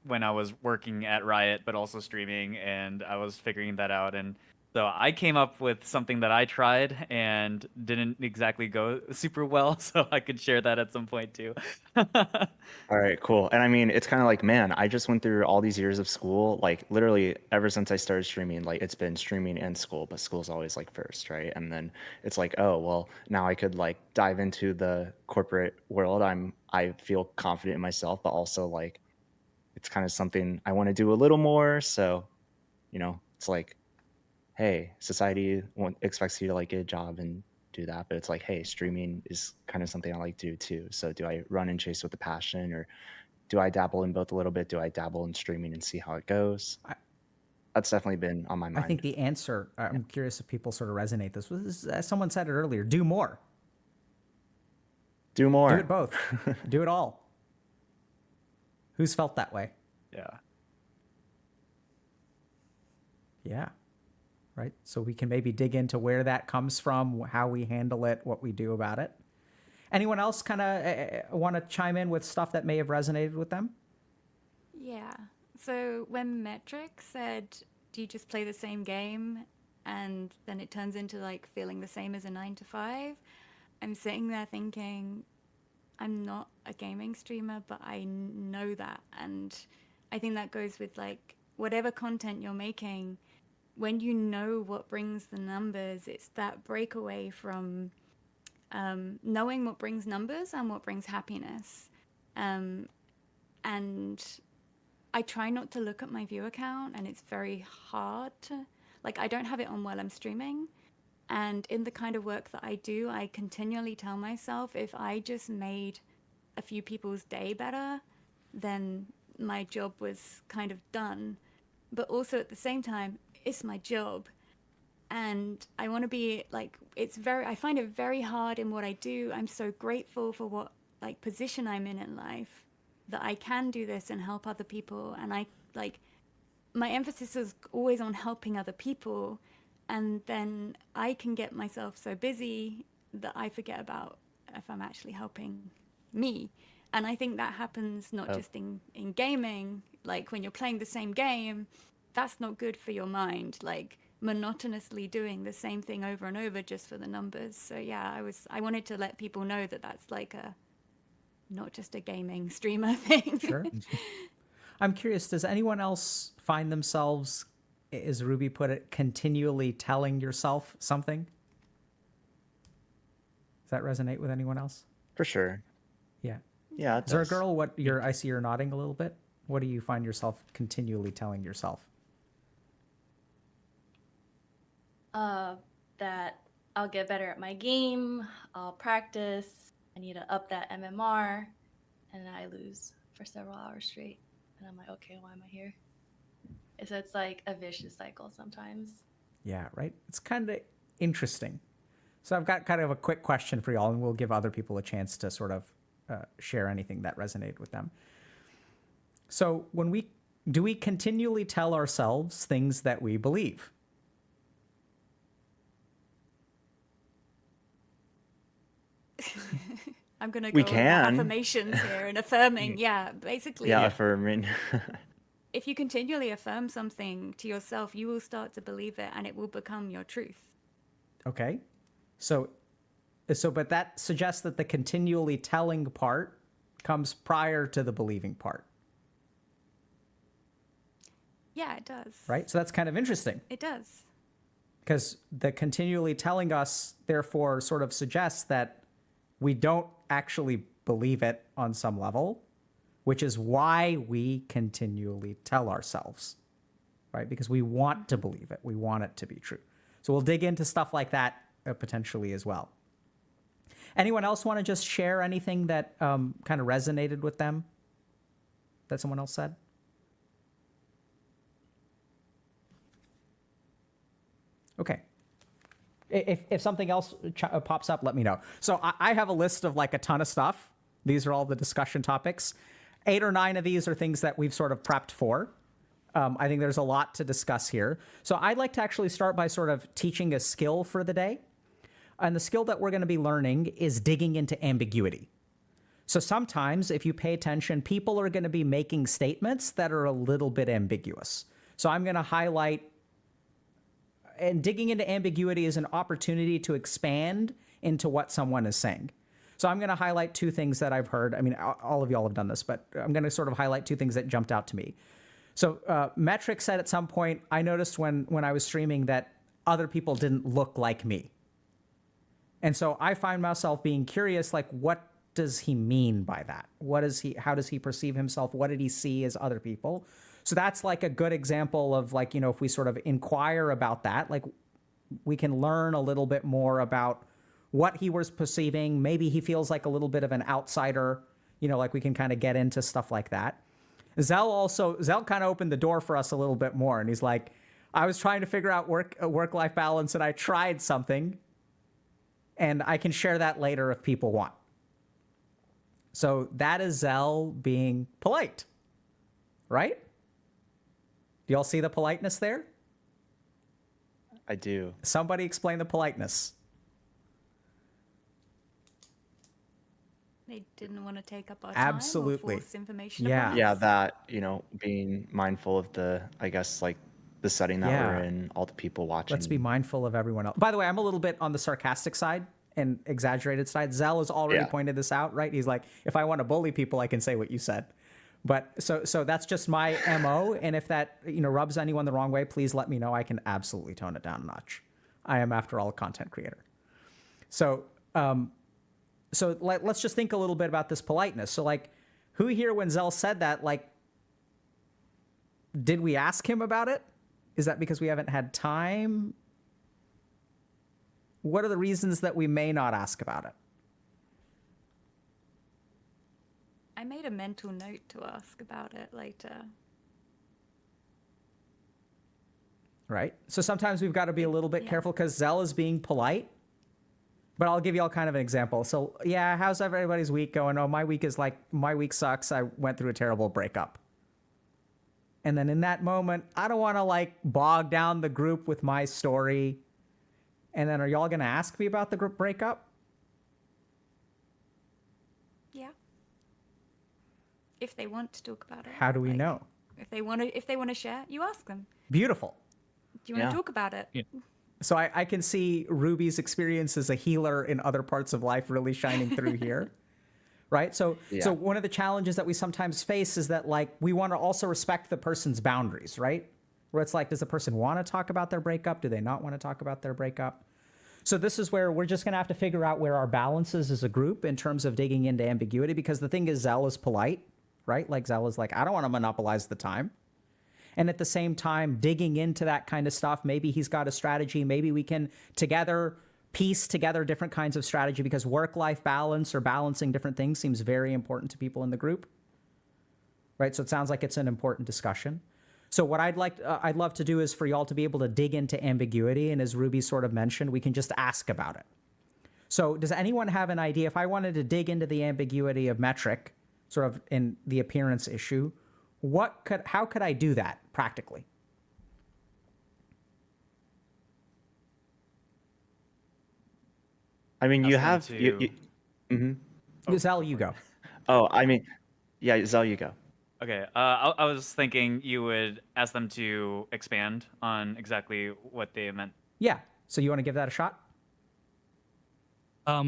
when I was working at Riot but also streaming, and I was figuring that out, and So I came up with something that I tried and didn't exactly go super well, so I could share that at some point too. All right, cool. And I mean, it's kind of like, man, I just went through all these years of school, like literally ever since I started streaming, like it's been streaming and school, but school's always like first, right? And then it's like, oh, well, now I could like dive into the corporate world. I feel confident in myself, but also like it's kind of something I want to do a little more. So, it's like, hey, society expects you to like get a job and do that, but it's like, hey, streaming is kind of something I like to do too. So do I run and chase with a passion, or do I dabble in both a little bit? Do I dabble in streaming and see how it goes? That's definitely been on my I mind. think the answer, I'm curious if people sort of resonate this was, as someone said it earlier, do more. Do more. Do it both. Do it all. Who's felt that way? Yeah. Yeah. Right. So we can maybe dig into where that comes from, how we handle it, what we do about it. Anyone else kind of want to chime in with stuff that may have resonated with them? Yeah. So when Metric said, do you just play the same game and then it turns into like feeling the same as a 9 to 5? I'm sitting there thinking, I'm not a gaming streamer, but I know that. And I think that goes with like whatever content you're making, when you know what brings the numbers, it's that breakaway from knowing what brings numbers and what brings happiness. And I try not to look at my view account, and it's very hard to, like, I don't have it on while I'm streaming. And in the kind of work that I do, I continually tell myself, if I just made a few people's day better, then my job was kind of done. But also at the same time, it's my job. And I want to be like, I find it very hard in what I do. I'm so grateful for what like position I'm in life, that I can do this and help other people. And my emphasis is always on helping other people. And then I can get myself so busy that I forget about if I'm actually helping me. And I think that happens not just in gaming, like when you're playing the same game, that's not good for your mind, like monotonously doing the same thing over and over just for the numbers. So yeah, I wanted to let people know that that's like not just a gaming streamer thing. Sure. I'm curious, does anyone else find themselves, as Ruby put it, continually telling yourself something? Does that resonate with anyone else? For sure. Yeah. Yeah. It Is there a does. girl, I see you're nodding a little bit. What do you find yourself continually telling yourself? That I'll get better at my game, I'll practice, I need to up that MMR, and then I lose for several hours straight. And I'm like, okay, why am I here? So it's like a vicious cycle sometimes. Yeah, right? It's kind of interesting. So I've got kind of a quick question for y'all, and we'll give other people a chance to sort of share anything that resonated with them. So do we continually tell ourselves things that we believe? I'm going to We go over can. affirmations here and affirming. Yeah, basically. Yeah, affirming. If you continually affirm something to yourself, you will start to believe it and it will become your truth. Okay. So but that suggests that the continually telling part comes prior to the believing part. Yeah, it does. Right? So that's kind of interesting. It does. Because the continually telling us, therefore, sort of suggests that we don't actually believe it on some level, which is why we continually tell ourselves, right? Because we want to believe it. We want it to be true. So we'll dig into stuff like that potentially as well. Anyone else want to just share anything that kind of resonated with them that someone else said? Okay. If something else pops up, let me know. So I have a list of like a ton of stuff. These are all the discussion topics. 8 or 9 of these are things that we've sort of prepped for. I think there's a lot to discuss here. So I'd like to actually start by sort of teaching a skill for the day. And the skill that we're going to be learning is digging into ambiguity. So sometimes, if you pay attention, people are going to be making statements that are a little bit ambiguous. So I'm going to highlight and digging into ambiguity is an opportunity to expand into what someone is saying. So I'm going to highlight two things that I've heard. I mean, all of y'all have done this, but I'm going to sort of highlight two things that jumped out to me. So Metric said at some point, I noticed when I was streaming that other people didn't look like me. And so I find myself being curious, like, what does he mean by that? How does he perceive himself? What did he see as other people? So that's like a good example of, like, you know, if we sort of inquire about that, like, we can learn a little bit more about what he was perceiving. Maybe he feels like a little bit of an outsider, you know, like we can kind of get into stuff like that. Zell kind of opened the door for us a little bit more. And he's like, I was trying to figure out work-life balance and I tried something, and I can share that later if people want. So that is Zell being polite, right? Do y'all see the politeness there? I do. Somebody explain the politeness. They didn't want to take up our time Absolutely. or force information Yeah. upon us. Yeah, that, you know, being mindful of the, I guess, like the setting that Yeah. we're in, all the people watching. Let's be mindful of everyone else. By the way, I'm a little bit on the sarcastic side and exaggerated side. Zell has already pointed this out, right? He's like, if I want to bully people, I can say what you said. But so that's just my MO. And if that, you know, rubs anyone the wrong way, please let me know. I can absolutely tone it down a notch. I am, after all, a content creator. So let's just think a little bit about this politeness. So, like, who here, when Zell said that, like, did we ask him about it? Is that because we haven't had time? What are the reasons that we may not ask about it? I made a mental note to ask about it later. Right? So sometimes we've got to be a little bit careful because Zell is being polite. But I'll give you all kind of an example. So, yeah, how's everybody's week going? Oh, my week sucks. I went through a terrible breakup. And then in that moment, I don't want to, like, bog down the group with my story. And then are y'all going to ask me about the group breakup? Yeah. If they want to talk about it. How do we like, know? If they want to share, you ask them. Beautiful. Do you want Yeah. to talk about it? Yeah. So I can see Ruby's experience as a healer in other parts of life really shining through here. Right? So one of the challenges that we sometimes face is that, like, we want to also respect the person's boundaries, right? Where it's like, does the person want to talk about their breakup? Do they not want to talk about their breakup? So this is where we're just going to have to figure out where our balance is as a group in terms of digging into ambiguity, because the thing is, Zell is polite, right? Like, Zell is like, I don't want to monopolize the time. And at the same time, digging into that kind of stuff, maybe he's got a strategy. Maybe we can together piece together different kinds of strategy, because work-life balance or balancing different things seems very important to people in the group, right? So it sounds like it's an important discussion. So what I'd love to do is for y'all to be able to dig into ambiguity. And as Ruby sort of mentioned, we can just ask about it. So does anyone have an idea? If I wanted to dig into the ambiguity of Metric, sort of in the appearance issue, how could I do that practically? I mean, you have to- Zell, you go. Oh, I mean, yeah, Zell, you go. Okay, I was thinking you would ask them to expand on exactly what they meant. Yeah. So you want to give that a shot?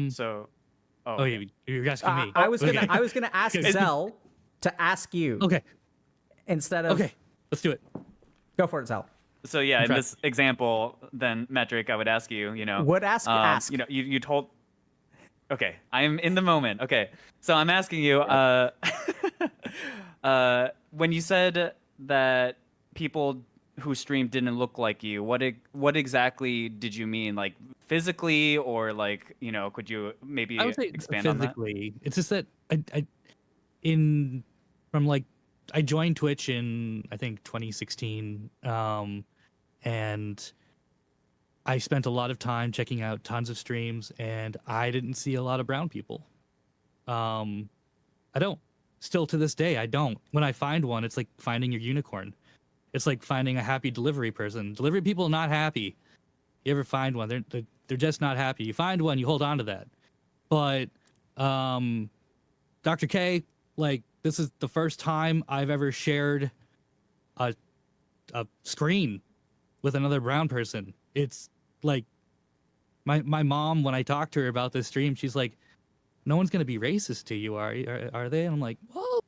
So, Oh, you're asking me. I was Okay. gonna ask Zell to ask you. Okay. Instead of Okay. Let's do it. Go for it, Zell. So yeah, in Okay. this example, then Metric, I would ask you, Would ask. You know, you told. Okay, I am in the moment. Okay, so I'm asking you, when you said that people who streamed didn't look like you, what exactly did you mean? Like physically, or like, could you maybe I would say expand on that? physically. It's just that I joined Twitch in, I think, 2016, and I spent a lot of time checking out tons of streams, and I didn't see a lot of brown people. I don't. Still to this day, I don't. When I find one, it's like finding your unicorn. It's like finding a happy delivery person. Delivery people are not happy. You ever find one? They're just not happy. You find one, you hold on to that. But Dr. K, like, this is the first time I've ever shared a screen with another brown person. it's like my mom, when I talked to her about this stream, she's like, no one's gonna be racist to you, are they? And I'm like, well,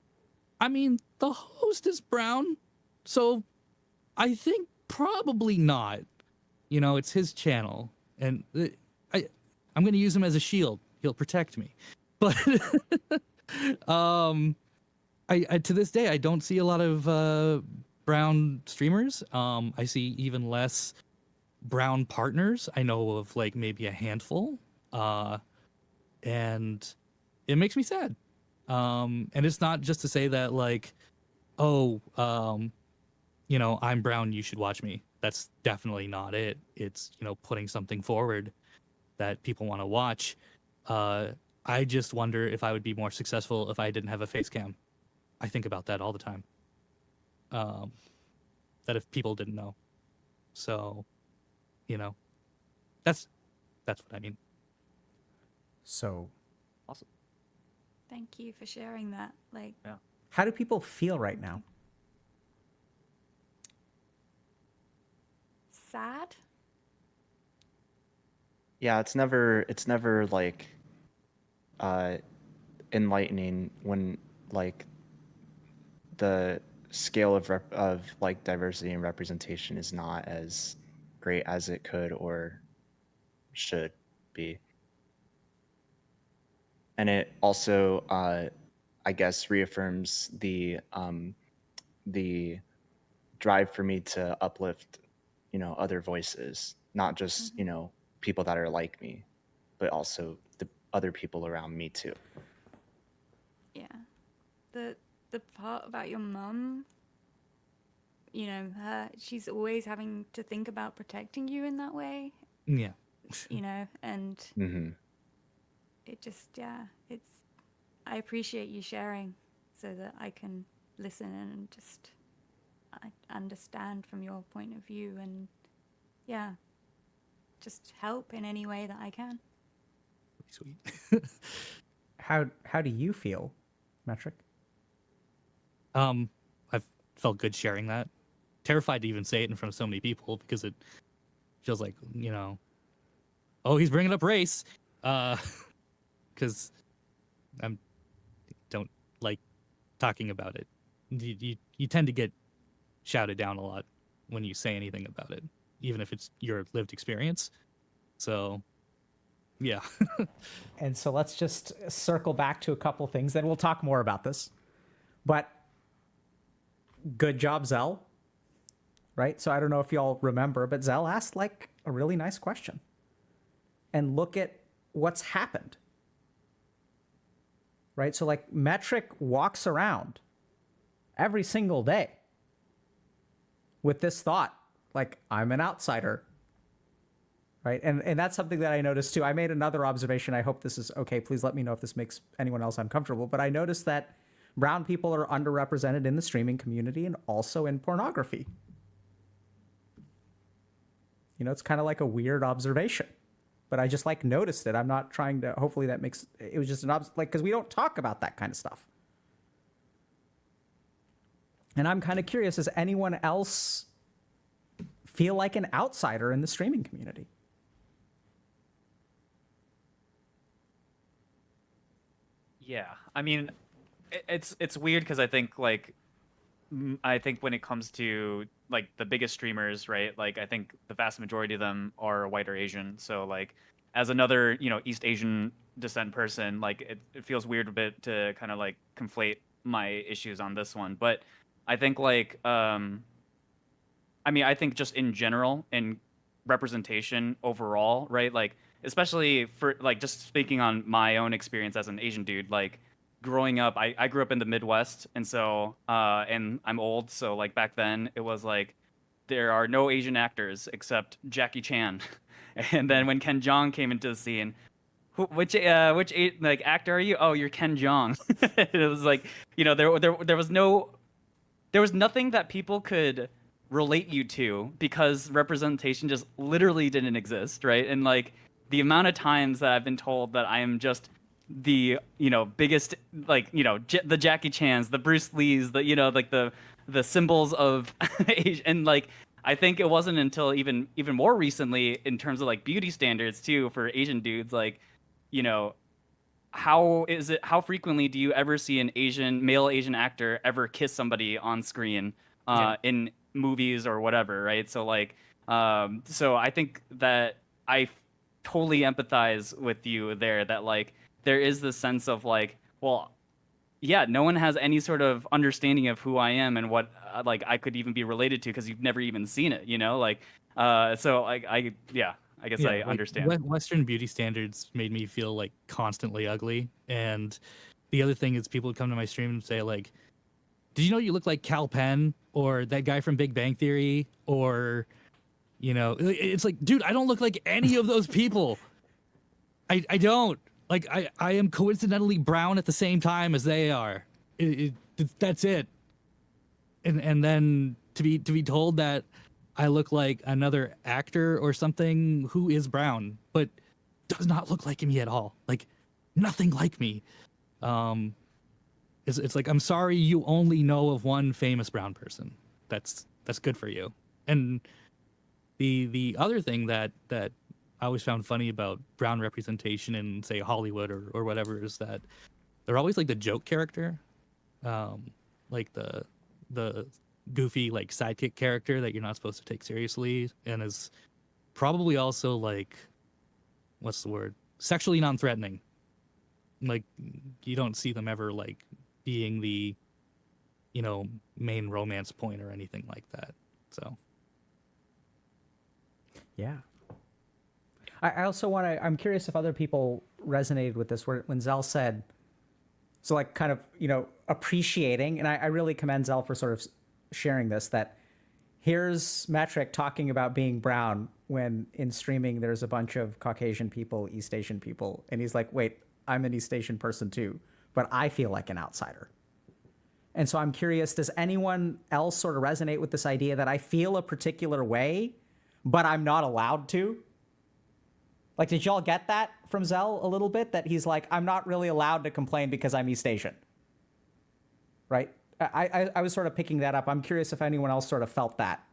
I mean, the host is brown, so I think probably not. You know, it's his channel, and I'm gonna use him as a shield. He'll protect me. But I to this day I don't see a lot of brown streamers. I see even less brown partners. I know of like maybe a handful, and it makes me sad. And it's not just to say that like, oh, you know, I'm brown, you should watch me. That's definitely not it. It's, you know, putting something forward that people want to watch. I just wonder if I would be more successful if I didn't have a face cam. I think about that all the time. That if people didn't know. So, you know, that's what I mean. So, Awesome. Thank you for sharing that. Like, Yeah. how do people feel right now? sad. Yeah, it's never like enlightening when like the scale of like diversity and representation is not as great as it could or should be. And it also I guess reaffirms the drive for me to uplift, you know, other voices, not just, you know, people that are like me, but also the other people around me too. Yeah. The part about your mum, you know, she's always having to think about protecting you in that way, Yeah. you know, and Mm-hmm. it just, yeah, I appreciate you sharing so that I can listen and just understand from your point of view and, yeah, just help in any way that I can. Sweet. How do you feel, Metric? I've felt good sharing that. Terrified to even say it in front of so many people because it feels like, you know, oh, he's bringing up race. Because I don't like talking about it. You tend to get shouted down a lot when you say anything about it, even if it's your lived experience. So, yeah. And so let's just circle back to a couple things, then we'll talk more about this. But good job, Zell. Right? So I don't know if y'all remember, but Zell asked like a really nice question. And look at what's happened. Right? So like Metric walks around every single day with this thought, like, I'm an outsider. Right? And that's something that I noticed too. I made another observation. I hope this is okay. Please let me know if this makes anyone else uncomfortable. But I noticed that brown people are underrepresented in the streaming community and also in pornography. You know, it's kind of like a weird observation, but I just like noticed it. I'm not trying to, hopefully that makes, it was just an like, cause we don't talk about that kind of stuff. And I'm kind of curious, does anyone else feel like an outsider in the streaming community? Yeah, I mean, it's weird because I think like I think when it comes to like the biggest streamers, right? Like I think the vast majority of them are white or Asian. So like as another, you know, East Asian descent person, like it feels weird a bit to kind of like conflate my issues on this one. But I think like I mean, I think just in general in representation overall, right? Like especially for like just speaking on my own experience as an Asian dude, like growing up, I grew up in the Midwest, and so and I'm old, so like back then it was like there are no Asian actors except Jackie Chan, and then when Ken Jeong came into the scene, which like actor are you? Oh, you're Ken Jeong. It was like, you know, there was nothing that people could relate you to because representation just literally didn't exist, right? And like the amount of times that I've been told that I am just the, you know, biggest, like, you know, the Jackie Chans, the Bruce Lees, the, you know, like the symbols of age, and like I think it wasn't until even more recently in terms of like beauty standards too for Asian dudes, like, you know, how frequently do you ever see an male Asian actor ever kiss somebody on screen Yeah. in movies or whatever, right? So like so I think that totally empathize with you there, that like there is this sense of like, well, yeah, no one has any sort of understanding of who I am and what like I could even be related to, because you've never even seen it, you know? Like so I yeah, I guess Yeah, I like understand. Western beauty standards made me feel like constantly ugly. And the other thing is, people would come to my stream and say like, "Did you know you look like Cal Penn or that guy from Big Bang Theory?" Or, you know, it's like, dude, I don't look like any of those people. I don't. Like I am coincidentally brown at the same time as they are. That's it. And then to be told that I look like another actor or something who is brown but does not look like me at all, like nothing like me. It's like, I'm sorry, you only know of one famous brown person. That's good for you. And the other thing that I always found funny about brown representation in, say, Hollywood or whatever, is that they're always like the joke character, like the goofy like sidekick character that you're not supposed to take seriously, and is probably also like, what's the word, sexually non-threatening. Like, you don't see them ever like being the, you know, main romance point or anything like that. So Yeah. I also want to, I'm curious if other people resonated with this, when Zell said, so like kind of, you know, appreciating, and I really commend Zell for sort of sharing this, that here's Metric talking about being brown when in streaming there's a bunch of Caucasian people, East Asian people, and he's like, wait, I'm an East Asian person too, but I feel like an outsider. And so I'm curious, does anyone else sort of resonate with this idea that I feel a particular way, but I'm not allowed to? Like, did y'all get that from Zell a little bit? That he's like, I'm not really allowed to complain because I'm East Asian. Right? I was sort of picking that up. I'm curious if anyone else sort of felt that.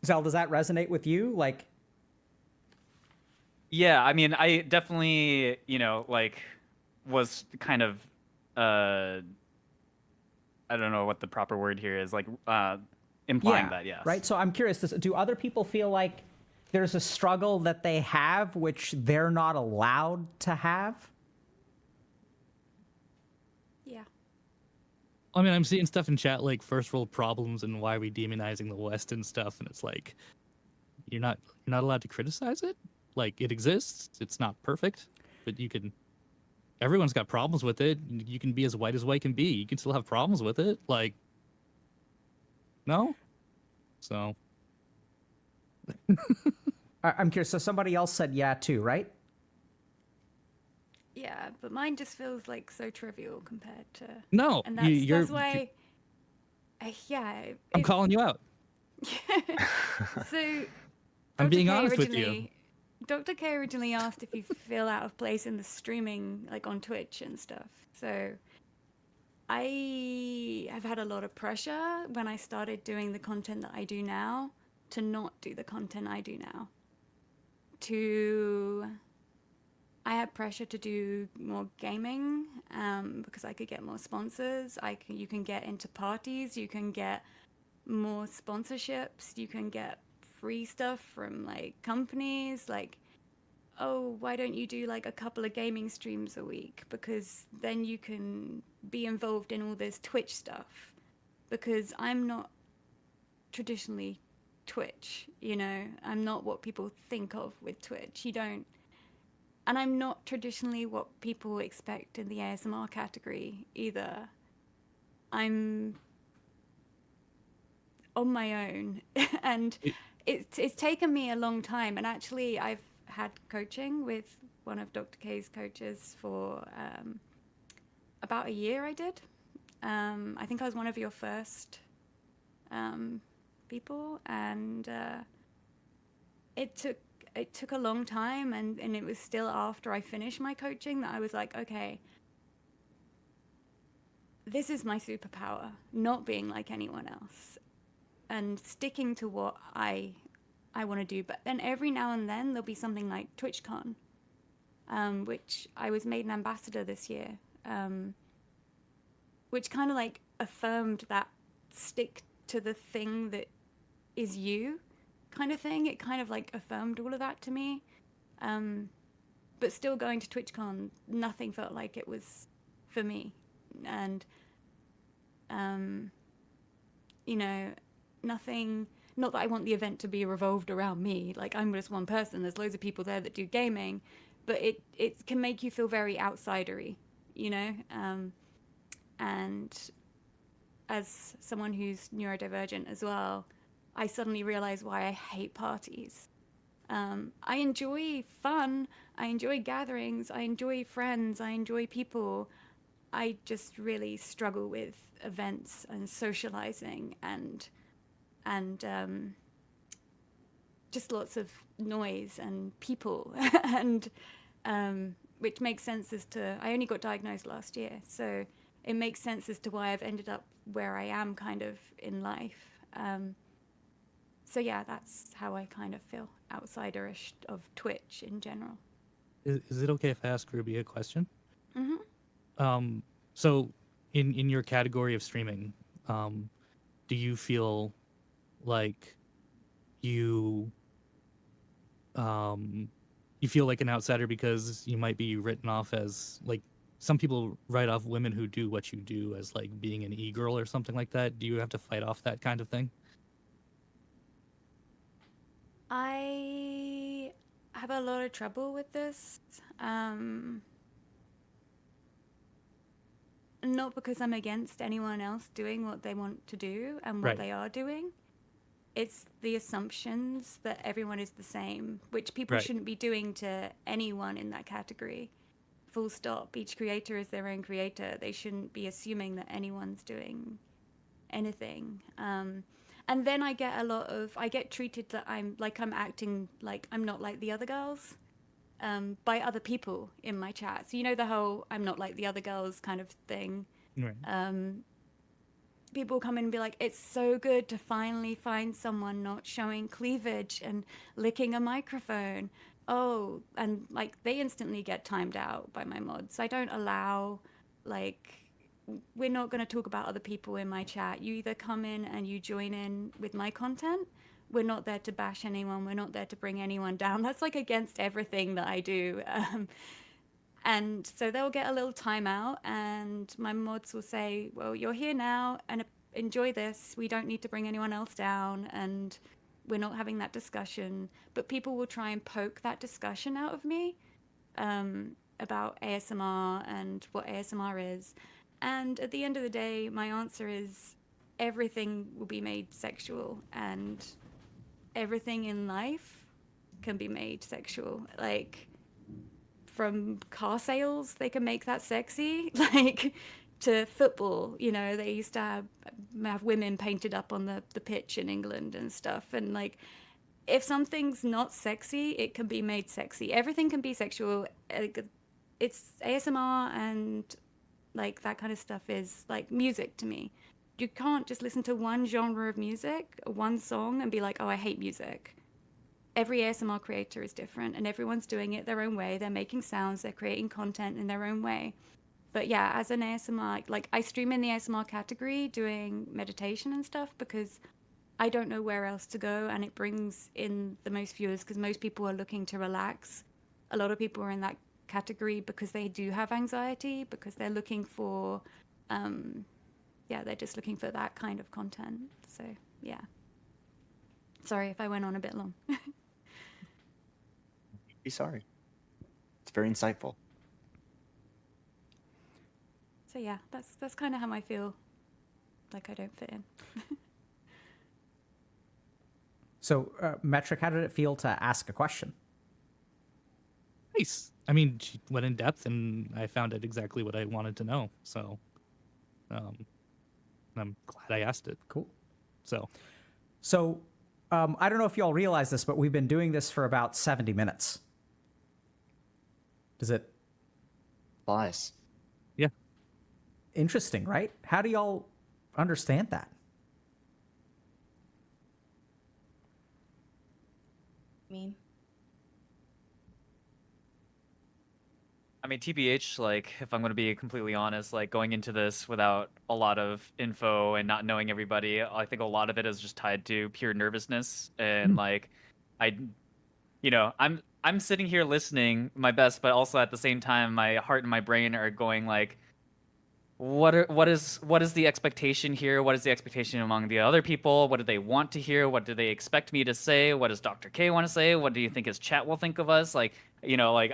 Zell, does that resonate with you? Like, Yeah, I mean, I definitely, you know, like was kind of I don't know what the proper word here is, like implying that, yes. right? So I'm curious, do other people feel like there's a struggle that they have which they're not allowed to have? Yeah. I mean, I'm seeing stuff in chat like first world problems and why are we demonizing the West and stuff, and it's like, you're not allowed to criticize it. Like, it exists. It's not perfect, but you can. Everyone's got problems with it. You can be as white can be. You can still have problems with it. Like, no. So I'm curious. So somebody else said yeah too, right? Yeah, but mine just feels like so trivial compared to. no, And you're. that's why. Yeah. I'm calling you out. So. I'm Dr. being K honest with you. Dr. K originally asked if you feel out of place in the streaming, like on Twitch and stuff. So I have had a lot of pressure when I started doing the content that I do now to not do the content I do now. I had pressure to do more gaming because I could get more sponsors. You can get into parties, you can get more sponsorships, you can get free stuff from like companies, like, oh, why don't you do like a couple of gaming streams a week, because then you can be involved in all this Twitch stuff, because I'm not traditionally Twitch, you know, I'm not what people think of with Twitch. And I'm not traditionally what people expect in the ASMR category either. I'm on my own and it's taken me a long time, and actually I've had coaching with one of Dr. K's coaches for about a year. I did. I think I was one of your first people, and it took a long time, and it was still after I finished my coaching that I was like, okay, this is my superpower, not being like anyone else and sticking to what I want to do. But then every now and then there'll be something like TwitchCon, which I was made an ambassador this year, which kind of like affirmed that stick to the thing that is you kind of thing. It kind of like affirmed all of that to me. But still going to TwitchCon, nothing felt like it was for me. And, you know, nothing, not that I want the event to be revolved around me. Like, I'm just one person. There's loads of people there that do gaming, but it can make you feel very outsidery, you know? And as someone who's neurodivergent as well, I suddenly realized why I hate parties. I enjoy fun, I enjoy gatherings, I enjoy friends, I enjoy people. I just really struggle with events and socializing and just lots of noise and people and which makes sense as to, I only got diagnosed last year, so it makes sense as to why I've ended up where I am kind of in life. So yeah, that's how I kind of feel outsiderish of Twitch in general. Is it okay if I ask Ruby a question? Mm-hmm. So in your category of streaming, do you feel like you feel like an outsider because you might be written off as, like, some people write off women who do what you do as like being an e-girl or something like that? Do you have to fight off that kind of thing? I have a lot of trouble with this. Not because I'm against anyone else doing what they want to do and what Right. they are doing. It's the assumptions that everyone is the same, which people Right. shouldn't be doing to anyone in that category. Full stop. Each creator is their own creator. They shouldn't be assuming that anyone's doing anything. And then I get treated that I'm acting like I'm not like the other girls, by other people in my chat. So, you know, the whole I'm not like the other girls kind of thing. Right. People come in and be like, it's so good to finally find someone not showing cleavage and licking a microphone. Oh, and like they instantly get timed out by my mods. I don't allow, like, we're not going to talk about other people in my chat. You either come in and you join in with my content. We're not there to bash anyone. We're not there to bring anyone down. That's like against everything that I do. And so they'll get a little timeout, and my mods will say, well, you're here now and enjoy this. We don't need to bring anyone else down, and we're not having that discussion. But people will try and poke that discussion out of me, about ASMR and what ASMR is. And at the end of the day, my answer is everything will be made sexual, and everything in life can be made sexual. Like, from car sales, they can make that sexy, like, to football. You know, they used to have women painted up on the pitch in England and stuff. And like, if something's not sexy, it can be made sexy. Everything can be sexual. It's ASMR and like that kind of stuff is like music to me. You can't just listen to one genre of music, one song, and be like, oh, I hate music. Every ASMR creator is different, and everyone's doing it their own way. They're making sounds, they're creating content in their own way. But yeah, as an ASMR, like, I stream in the ASMR category doing meditation and stuff because I don't know where else to go, and it brings in the most viewers because most people are looking to relax. A lot of people are in that category because they do have anxiety, because they're looking for, they're just looking for that kind of content. So yeah. Sorry if I went on a bit long. Be sorry. It's very insightful. So yeah, that's kind of how I feel like I don't fit in. So, Metric, how did it feel to ask a question? Nice. I mean, she went in depth, and I found out exactly what I wanted to know. So, I'm glad I asked it. Cool. So, I don't know if you all realize this, but we've been doing this for about 70 minutes. Does it? Lies. yeah. interesting, right? How do y'all understand that? I mean, TBH, like, if I'm going to be completely honest, like, going into this without a lot of info and not knowing everybody, I think a lot of it is just tied to pure nervousness. And, like, I, I'm sitting here listening my best, but also at the same time, my heart and my brain are going, like, what is the expectation here? What is the expectation among the other people? What do they want to hear? What do they expect me to say? What does Dr. K want to say? What do you think his chat will think of us? Like, like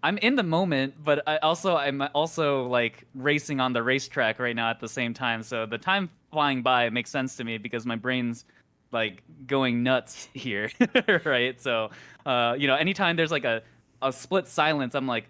I'm in the moment, but I'm also like racing on the racetrack right now at the same time. So the time flying by makes sense to me because my brain's like going nuts here, right? So, anytime there's like a split silence, I'm like,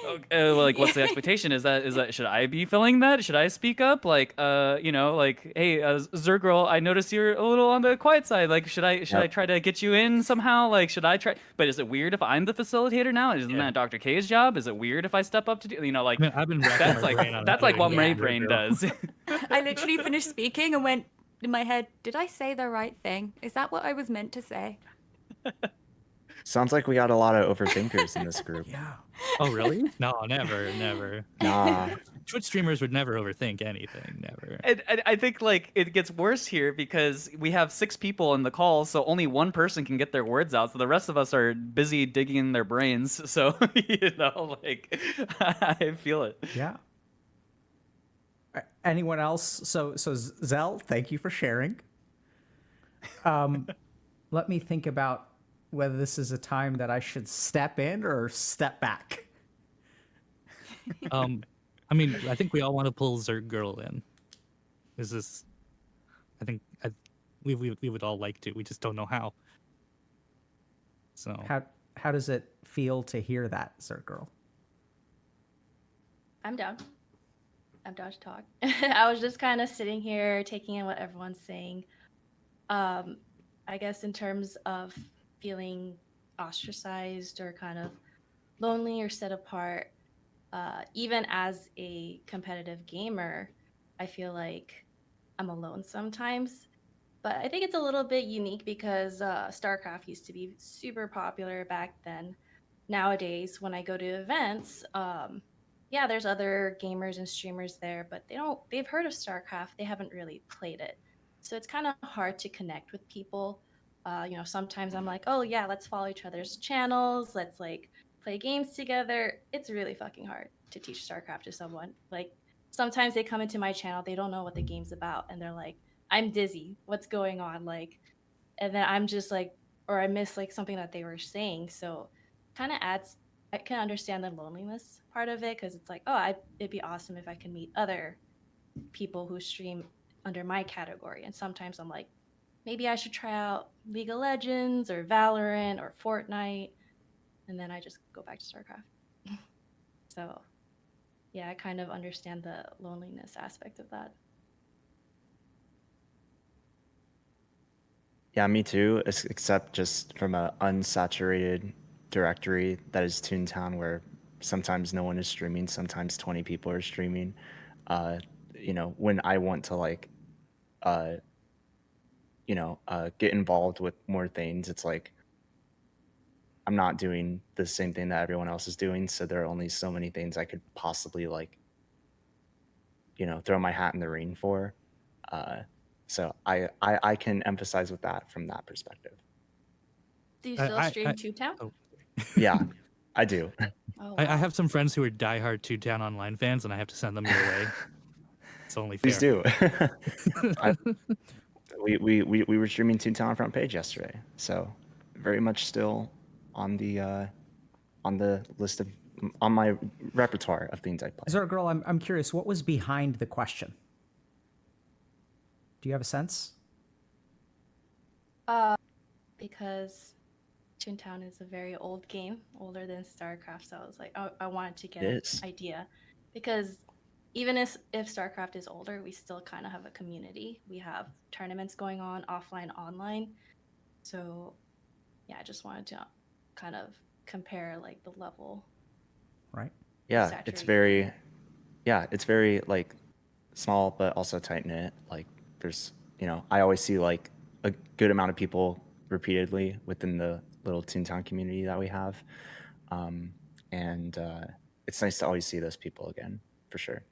okay, like, what's the expectation? Is that should I be filling that? Should I speak up? Like, like, hey, Zergirl, I noticed you're a little on the quiet side. Like, should I try to get you in somehow? Like, should I try? But is it weird if I'm the facilitator now? Isn't that Dr. K's job? Is it weird if I step up to do? Like, I mean, I've been racking that's my like brain on that's how like to what my engage your brain girl. does. I literally finished speaking and went in my head, did I say the right thing? Is that what I was meant to say? Sounds like we got a lot of overthinkers in this group. Yeah. Oh, really? No, never. Nah. Twitch streamers would never overthink anything. Never. And I think like it gets worse here because we have 6 people in the call, so only one person can get their words out. So the rest of us are busy digging in their brains. So like I feel it. Yeah. Anyone else? So Zell, thank you for sharing. Let me think about whether this is a time that I should step in or step back. I mean, I think we all want to pull Zerg Girl in. Is this? I think we would all like to. We just don't know how. So How does it feel to hear that, Zergirl? I'm down. I'm down to talk. I was just kind of sitting here taking in what everyone's saying. I guess in terms of feeling ostracized or kind of lonely or set apart, even as a competitive gamer, I feel like I'm alone sometimes. But I think it's a little bit unique because StarCraft used to be super popular back then. Nowadays, when I go to events, yeah, there's other gamers and streamers there, but they've heard of StarCraft, they haven't really played it. So it's kind of hard to connect with people. Sometimes I'm like, oh yeah, let's follow each other's channels, let's like play games together. It's really fucking hard to teach StarCraft to someone. Like sometimes they come into my channel, they don't know what the game's about, and they're like, I'm dizzy, what's going on? Like, and then I'm just like, or I miss like something that they were saying. So kind of adds, I can understand the loneliness part of it because it's like, oh, it'd be awesome if I can meet other people who stream under my category. And sometimes I'm like, maybe I should try out League of Legends or Valorant or Fortnite. And then I just go back to StarCraft. So yeah, I kind of understand the loneliness aspect of that. Yeah, me too, except just from a unsaturated directory that is Toontown, where sometimes no one is streaming, sometimes 20 people are streaming. When I want to like, get involved with more things, it's like I'm not doing the same thing that everyone else is doing, so there are only so many things I could possibly like, throw my hat in the ring for. So I can emphasize with that from that perspective. Do you still stream Toontown? Oh. Yeah, I do. Oh, I wow. have some friends who are diehard Toontown Online fans, and I have to send them your way. It's only fair. Please do. We were streaming Toontown Front Page yesterday, so very much still on the list of on my repertoire of things I play. Zergirl, I'm curious, what was behind the question? Do you have a sense? Because Toontown is a very old game, older than StarCraft. So I was like, I wanted to get It an is. idea. Because even if StarCraft is older, we still kind of have a community. We have tournaments going on, offline, online. So yeah, I just wanted to kind of compare like the level. Right. Yeah, it's very yeah, it's very like small but also tight knit. Like there's, I always see like a good amount of people repeatedly within the little Toontown community that we have, and it's nice to always see those people again for sure.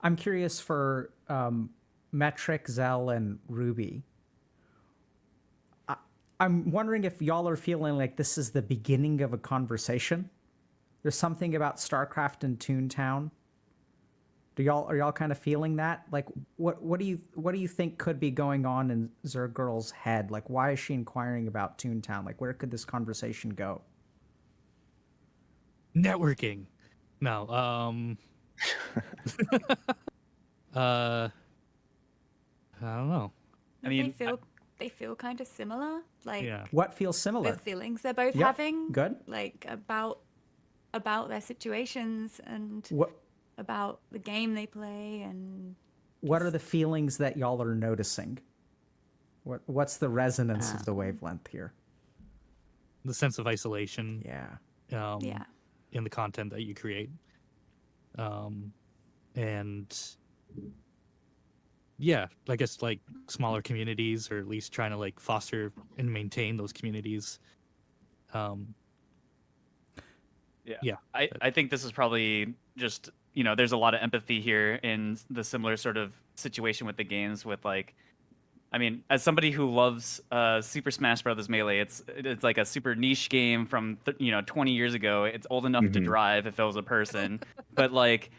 I'm curious for Metric, Zell, and Ruby. I'm wondering if y'all are feeling like this is the beginning of a conversation. There's something about StarCraft and Toontown. Are y'all kind of feeling that? Like, what do you think could be going on in Zergirl's head? Like, why is she inquiring about Toontown? Like, where could this conversation go? Networking. No. I don't know. I mean, they feel kind of similar, like Yeah. What feels similar? the feelings they're both Yep, having, good. like about their situations and What about the game they play, and What are the feelings that y'all are noticing? What's the resonance of the wavelength here? The sense of isolation. Yeah. yeah. In the content that you create. And yeah, I guess like smaller communities, or at least trying to like foster and maintain those communities. Yeah. I think this is probably just, there's a lot of empathy here in the similar sort of situation with the games with like, I mean, as somebody who loves Super Smash Brothers Melee, it's like a super niche game from 20 years ago. It's old enough to drive if it was a person, but like,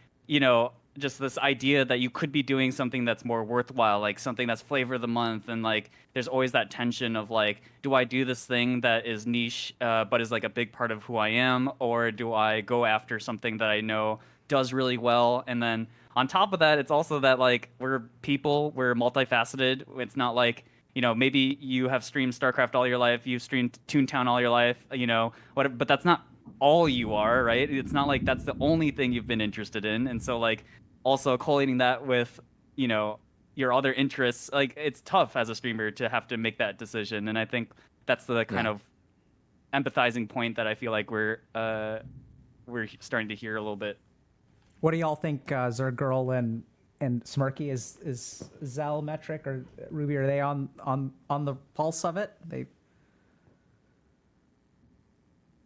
just this idea that you could be doing something that's more worthwhile, like something that's flavor of the month, and like there's always that tension of like, do I do this thing that is niche but is like a big part of who I am, or do I go after something that I know does really well? And then on top of that, it's also that like we're people, we're multifaceted. It's not like, maybe you have streamed StarCraft all your life, you've streamed Toontown all your life, whatever, but that's not all you are, right? It's not like that's the only thing you've been interested in. And so like also collating that with, your other interests, like it's tough as a streamer to have to make that decision. And I think that's the kind of empathizing point that I feel like we're starting to hear a little bit. What do y'all think, Zergirl and Smirky? Is Zell, Metric, or Ruby, are they on the pulse of it?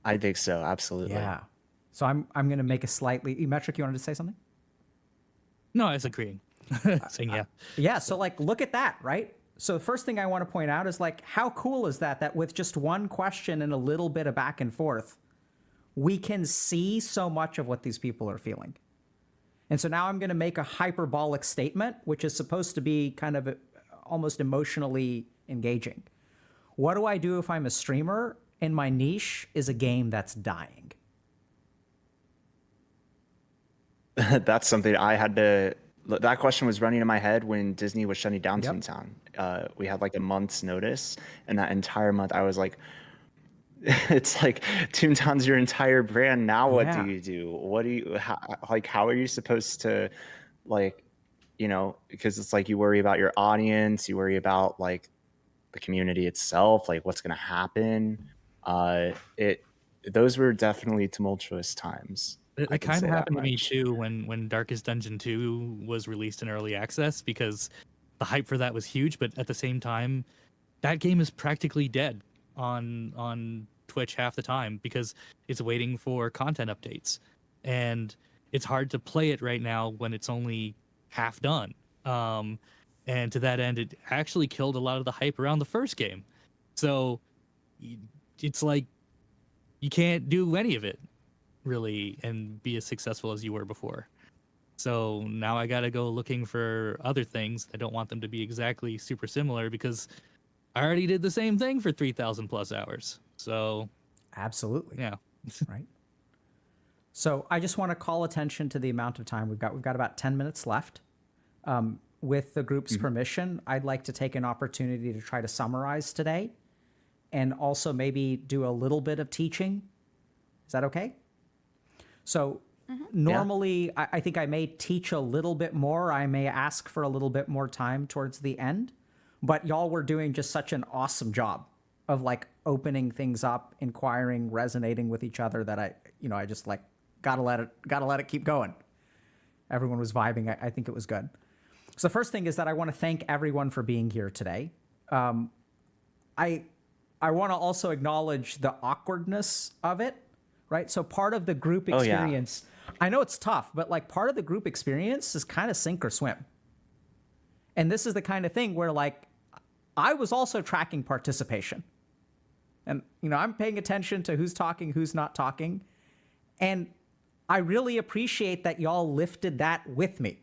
I think so, absolutely. Yeah. So I'm gonna make a slightly Metric. You wanted to say something? No, I was agreeing. Saying yeah. Yeah. So like, look at that, right? So the first thing I want to point out is like, how cool is that with just one question and a little bit of back and forth, we can see so much of what these people are feeling. And so now I'm going to make a hyperbolic statement, which is supposed to be kind of almost emotionally engaging. What do I do if I'm a streamer and my niche is a game that's dying? That's something I had to. That question was running in my head when Disney was shutting down Yep. Toontown. We had like a month's notice, and that entire month I was like, it's like Toontown's your entire brand. Now what Yeah. do you do? What do you how are you supposed to like, because it's like you worry about your audience, you worry about like the community itself, like what's going to happen. Those were definitely tumultuous times. It I can kind say of that happened to me much. too when Darkest Dungeon 2 was released in early access, because the hype for that was huge, but at the same time, that game is practically dead on Twitch half the time because it's waiting for content updates. And it's hard to play it right now when it's only half done. And to that end, it actually killed a lot of the hype around the first game. So it's like you can't do any of it really and be as successful as you were before. So now I gotta go looking for other things. I don't want them to be exactly super similar because I already did the same thing for 3,000 plus hours. So Absolutely. yeah. Right. So I just want to call attention to the amount of time we've got about 10 minutes left. With the group's permission, I'd like to take an opportunity to try to summarize today and also maybe do a little bit of teaching. Is that okay? So normally I think I may teach a little bit more. I may ask for a little bit more time towards the end, but y'all were doing just such an awesome job of like opening things up, inquiring, resonating with each other that I just like gotta let it keep going. Everyone was vibing. I think it was good. So the first thing is that I want to thank everyone for being here today. I want to also acknowledge the awkwardness of it, right? So part of the group Oh, yeah. experience, I know it's tough, but like part of the group experience is kind of sink or swim. And this is the kind of thing where like I was also tracking participation. And, I'm paying attention to who's talking, who's not talking. And I really appreciate that y'all lifted that with me.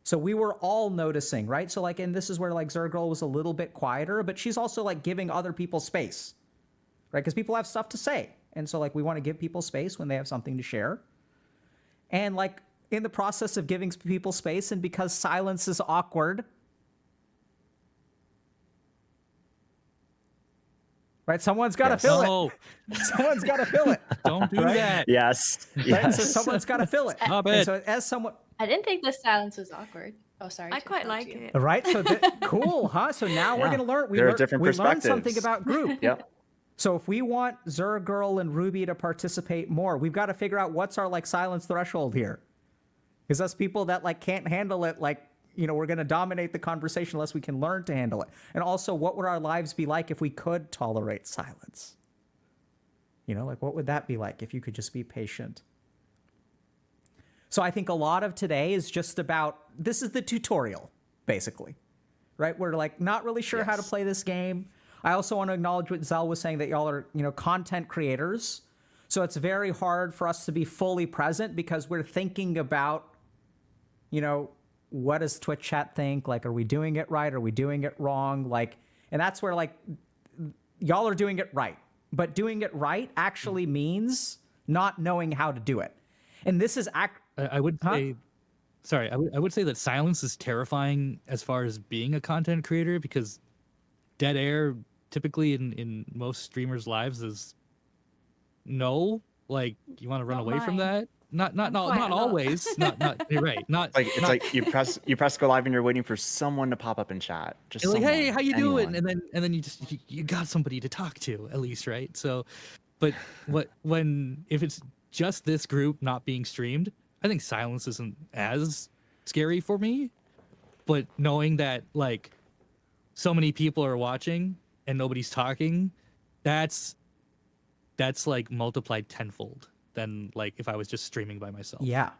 So we were all noticing, right? So like, and this is where like Zergirl was a little bit quieter, but she's also like giving other people space, right? Because people have stuff to say. And so like, we want to give people space when they have something to share. And like in the process of giving people space, and because silence is awkward, right? Someone's got to Yes. fill No, it. Someone's got to fill it. don't do that. Yes. Right? Yes. So someone's got to fill it. Stop And it. so as someone, I didn't think the silence was awkward. Oh, sorry. I to quite interrupt like you. it. right? So cool, huh? So now we're Yeah. going to learn. There are different we learned something perspectives. about group. Yep. So if we want Zergirl and Ruby to participate more, we've got to figure out what's our like silence threshold here. Because us people that like can't handle it, like, we're going to dominate the conversation unless we can learn to handle it. And also, what would our lives be like if we could tolerate silence? Like what would that be like if you could just be patient? So I think a lot of today is just about, this is the tutorial, basically, right? We're like not really sure how to Yes. play this game. I also want to acknowledge what Zell was saying, that y'all are, content creators. So it's very hard for us to be fully present because we're thinking about, what does Twitch chat think? Like, are we doing it right? Are we doing it wrong? Like, and that's where like y'all are doing it right. But doing it right actually means not knowing how to do it. And this is I would say, sorry, I would say that silence is terrifying as far as being a content creator, because dead air typically in most streamers' lives is no. Like, you want to run Not away from mine. that? Not Quite a lot. always. Not you're right. Not Like it's not, like you press go live and you're waiting for someone to pop up in chat. Just you're like, hey, someone, how you doing? anyone. And then you got somebody to talk to at least, right? So, but if it's just this group not being streamed, I think silence isn't as scary for me. But knowing that like so many people are watching and nobody's talking, that's like multiplied tenfold than like if I was just streaming by myself. yeah.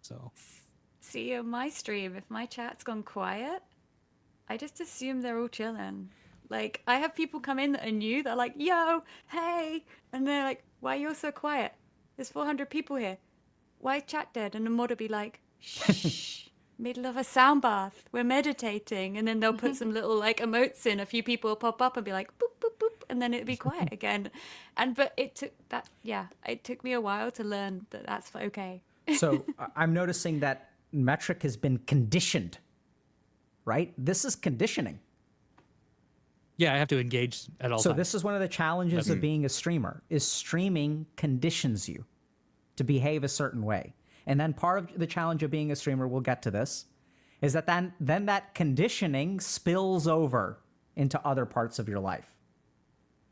So See, on my stream, if my chat's gone quiet, I just assume they're all chilling. Like, I have people come in that are new. They're like, yo, hey. And they're like, why are you all so quiet? There's 400 people here. Why is chat dead? And the mod will be like, shh, middle of a sound bath. We're meditating. And then they'll put some little like emotes in. A few people will pop up and be like, boop, boop, boop. And then it'll be quiet again. But it took that, it took me a while to learn that that's okay. So I'm noticing that metric has been conditioned, right? This is conditioning. yeah, I have to engage at all So times. this is one of the challenges of being a streamer, is streaming conditions you to behave a certain way. And then part of the challenge of being a streamer, we'll get to this, is that then that conditioning spills over into other parts of your life.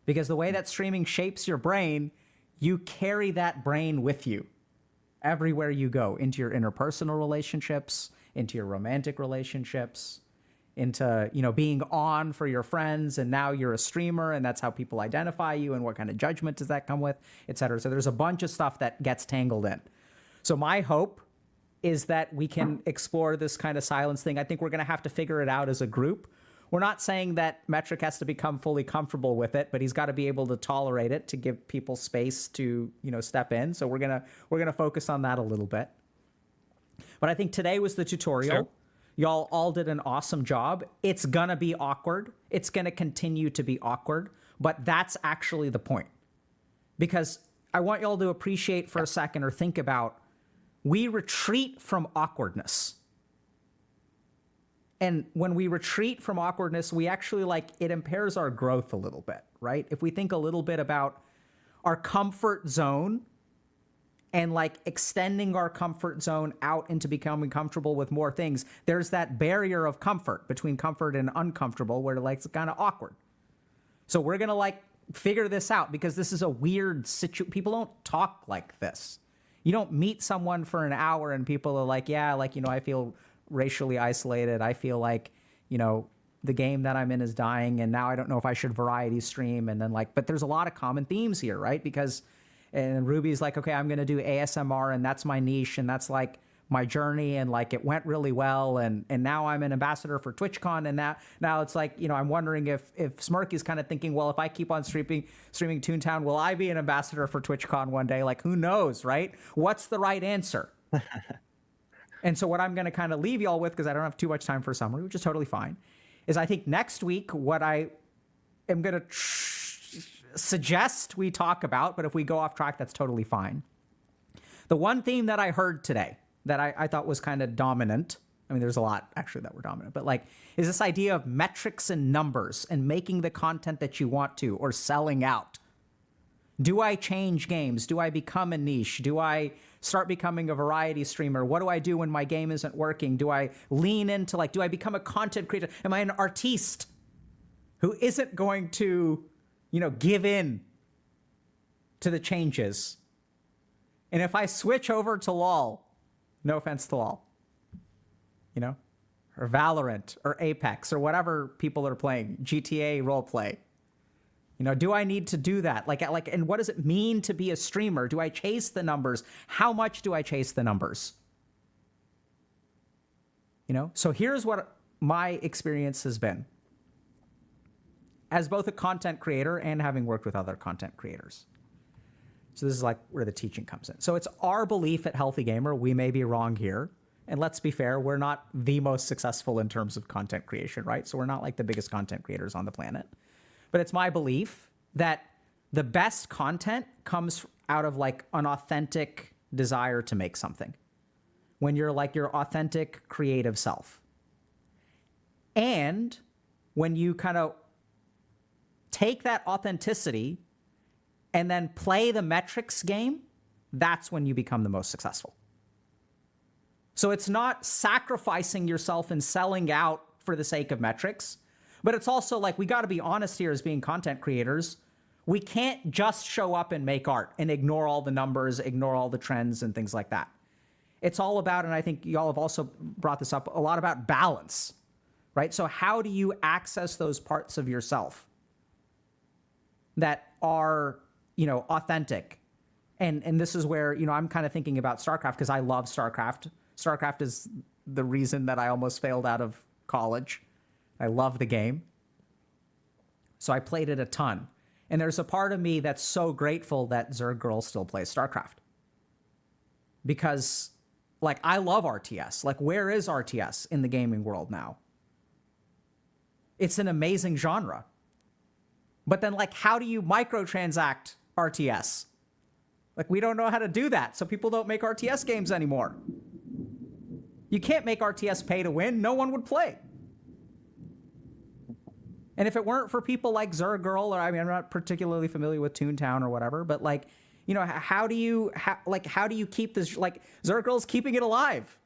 Because the way that streaming shapes your brain, you carry that brain with you everywhere you go, into your interpersonal relationships, into your romantic relationships, into, being on for your friends, and now you're a streamer and that's how people identify you, and what kind of judgment does that come with, et cetera. So there's a bunch of stuff that gets tangled in. So my hope is that we can explore this kind of silence thing. I think we're going to have to figure it out as a group. We're not saying that Metric has to become fully comfortable with it, but he's got to be able to tolerate it to give people space to, step in. So we're gonna focus on that a little bit. But I think today was the tutorial. Sure. Y'all all did an awesome job. It's gonna be awkward. It's gonna continue to be awkward, but that's actually the point. Because I want y'all to appreciate for a second, or think about, we retreat from awkwardness. And when we retreat from awkwardness, we actually it impairs our growth a little bit, right? If we think a little bit about our comfort zone and extending our comfort zone out into becoming comfortable with more things, there's that barrier of comfort between comfort and uncomfortable where it's kind of awkward. So we're going to figure this out, because this is a weird situation. People don't talk like this. You don't meet someone for an hour and people are like, yeah, like, you know, I feel racially isolated. I feel like, you know, the game that I'm in is dying and now I don't know if I should variety stream. And then like, but there's a lot of common themes here, right? Because, and Ruby's like, okay, I'm going to do ASMR and that's my niche and that's like my journey and like it went really well. And now I'm an ambassador for TwitchCon and now it's like, you know, I'm wondering if Smirky's kind of thinking, well, if I keep on streaming Toontown, will I be an ambassador for TwitchCon one day? Like, who knows, right? What's the right answer? And so what I'm going to kind of leave y'all with, because I don't have too much time for a summary, which is totally fine, is I think next week what I am going to suggest we talk about, but if we go off track, that's totally fine. The one theme that I heard today that I thought was kind of dominant, I mean, there's a lot actually that were dominant, but like, is this idea of metrics and numbers and making the content that you want to, or selling out. Do I change games? Do I become a niche? Do I start becoming a variety streamer? What do I do when my game isn't working? Do I lean into like, do I become a content creator? Am I an artiste who isn't going to, you know, give in to the changes? And if I switch over to LOL, no offense to LOL, you know, or Valorant or Apex or whatever people are playing, GTA roleplay, you know, do I need to do that? Like, and what does it mean to be a streamer? Do I chase the numbers? How much do I chase the numbers? You know, so here's what my experience has been as both a content creator and having worked with other content creators. So this is like where the teaching comes in. So it's our belief at Healthy Gamer, we may be wrong here. And let's be fair, we're not the most successful in terms of content creation, right? So we're not like the biggest content creators on the planet. But it's my belief that the best content comes out of like an authentic desire to make something. When you're like your authentic creative self. And when you kind of take that authenticity and then play the metrics game, that's when you become the most successful. So it's not sacrificing yourself and selling out for the sake of metrics, but it's also like, we got to be honest here as being content creators. We can't just show up and make art and ignore all the numbers, ignore all the trends and things like that. It's all about, and I think y'all have also brought this up, a lot about balance, right? So how do you access those parts of yourself that are, you know, authentic? And this is where, you know, I'm kind of thinking about StarCraft because I love StarCraft. StarCraft is the reason that I almost failed out of college. I love the game. So I played it a ton. And there's a part of me that's so grateful that Zerg Girl still plays StarCraft. Because, like, I love RTS. Like, where is RTS in the gaming world now? It's an amazing genre. But then, like, how do you microtransact RTS? Like, we don't know how to do that, so people don't make RTS games anymore. You can't make RTS pay to win. No one would play. And if it weren't for people like Zerg Girl, or I mean, I'm not particularly familiar with Toontown or whatever, but like, you know, how do you keep this, like, Zerg Girl's keeping it alive?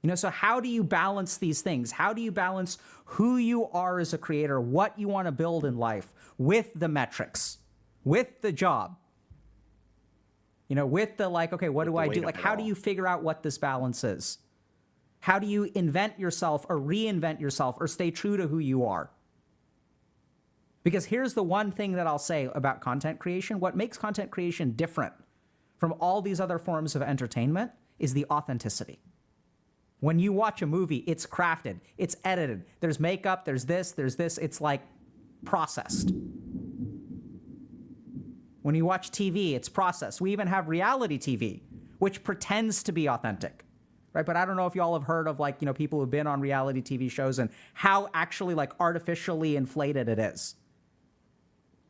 You know, so how do you balance these things? How do you balance who you are as a creator, what you want to build in life, with the metrics, with the job? You know, with the like, okay, what do I do? Like, how do you figure out what this balance is? How do you invent yourself or reinvent yourself or stay true to who you are? Because here's the one thing that I'll say about content creation. What makes content creation different from all these other forms of entertainment is the authenticity. When you watch a movie, it's crafted, it's edited. There's makeup, there's this. It's like processed. When you watch TV, it's processed. We even have reality TV, which pretends to be authentic. Right, but I don't know if y'all have heard of, like, you know, people who've been on reality TV shows and how actually like artificially inflated it is.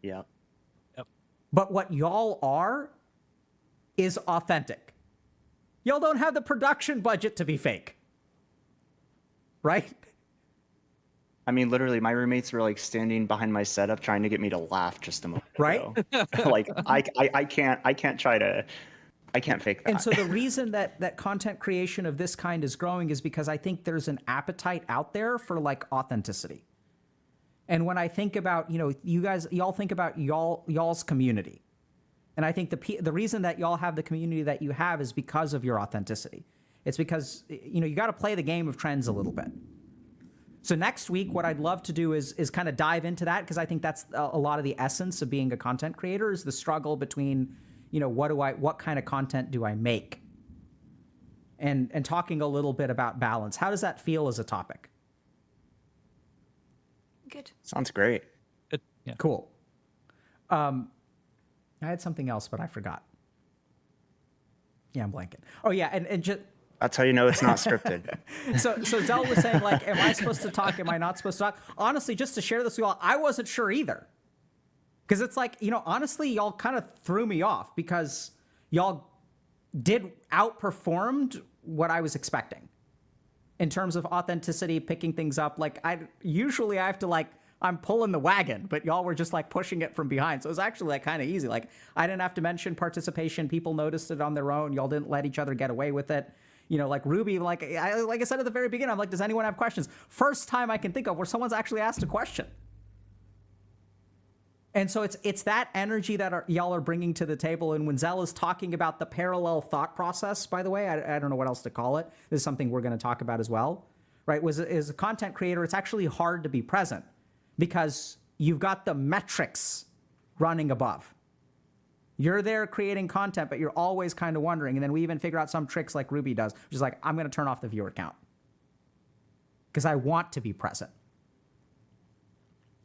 Yeah. Yep. But what y'all are is authentic. Y'all don't have the production budget to be fake. Right? I mean, literally, my roommates were like standing behind my setup trying to get me to laugh just a moment Right? ago. Like, I can't fake that. And so the reason that content creation of this kind is growing is because I think there's an appetite out there for like authenticity. And when I think about, you know, y'all think about y'all's community. And I think the reason that y'all have the community that you have is because of your authenticity. It's because, you know, you got to play the game of trends a little bit. So next week, what I'd love to do is kind of dive into that, because I think that's a lot of the essence of being a content creator, is the struggle between, you know, what kind of content do I make? And talking a little bit about balance. How does that feel as a topic? Good. Sounds great. Yeah. Cool. I had something else, but I forgot. Yeah, I'm blanking. Oh yeah, and just That's how you know it's not scripted. so Zell was saying, like, am I supposed to talk? Am I not supposed to talk? Honestly, just to share this with y'all, I wasn't sure either. Because it's like, you know, honestly, y'all kind of threw me off because y'all did outperformed what I was expecting in terms of authenticity, picking things up. Like, usually I have to, like, I'm pulling the wagon, but y'all were just like pushing it from behind. So it was actually like kind of easy. Like, I didn't have to mention participation. People noticed it on their own. Y'all didn't let each other get away with it. You know, like Ruby, like I said at the very beginning, I'm like, does anyone have questions? First time I can think of where someone's actually asked a question. And so it's that energy that y'all are bringing to the table. And when Zell is talking about the parallel thought process, by the way, I don't know what else to call it. This is something we're going to talk about as well, right? As a content creator, it's actually hard to be present because you've got the metrics running above. You're there creating content, but you're always kind of wondering. And then we even figure out some tricks like Ruby does, which is like, I'm going to turn off the viewer count because I want to be present.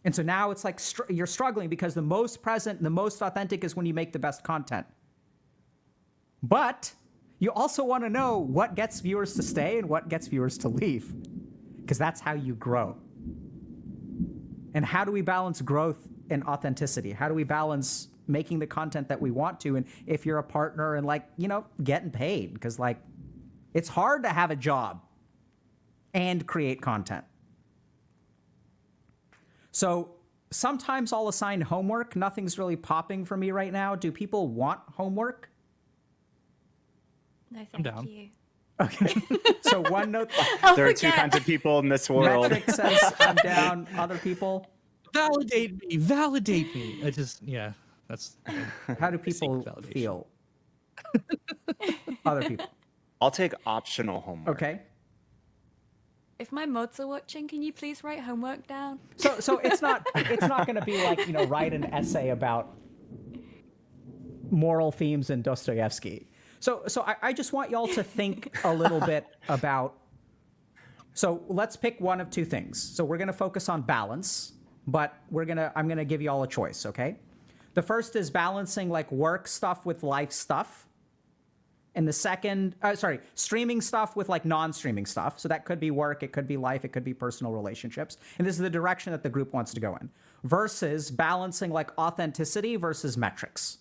And so now it's like you're struggling because the most present, the most authentic is when you make the best content. But you also want to know what gets viewers to stay and what gets viewers to leave, because that's how you grow. And how do we balance growth and authenticity? How do we balance making the content that we want to? And if you're a partner and, like, you know, getting paid, because, like, it's hard to have a job and create content. So sometimes I'll assign homework. Nothing's really popping for me right now. Do people want homework? No, thank down. you. Okay. So OneNote. There are two kinds of people in this world. Metric says I'm down. Other people. Validate me. Validate me. I just, yeah, that's. How do people validation. feel? Other people. I'll take optional homework. Okay. If my mods are watching, can you please write homework down? So it's not going to be like, you know, write an essay about moral themes in Dostoevsky. So I just want y'all to think a little bit about. So let's pick one of two things. So we're going to focus on balance, but I'm going to give you all a choice. Okay. The first is balancing, like, work stuff with life stuff. And the second, streaming stuff with, like, non-streaming stuff. So that could be work, it could be life, it could be personal relationships. And this is the direction that the group wants to go in. Versus balancing, like, authenticity versus metrics.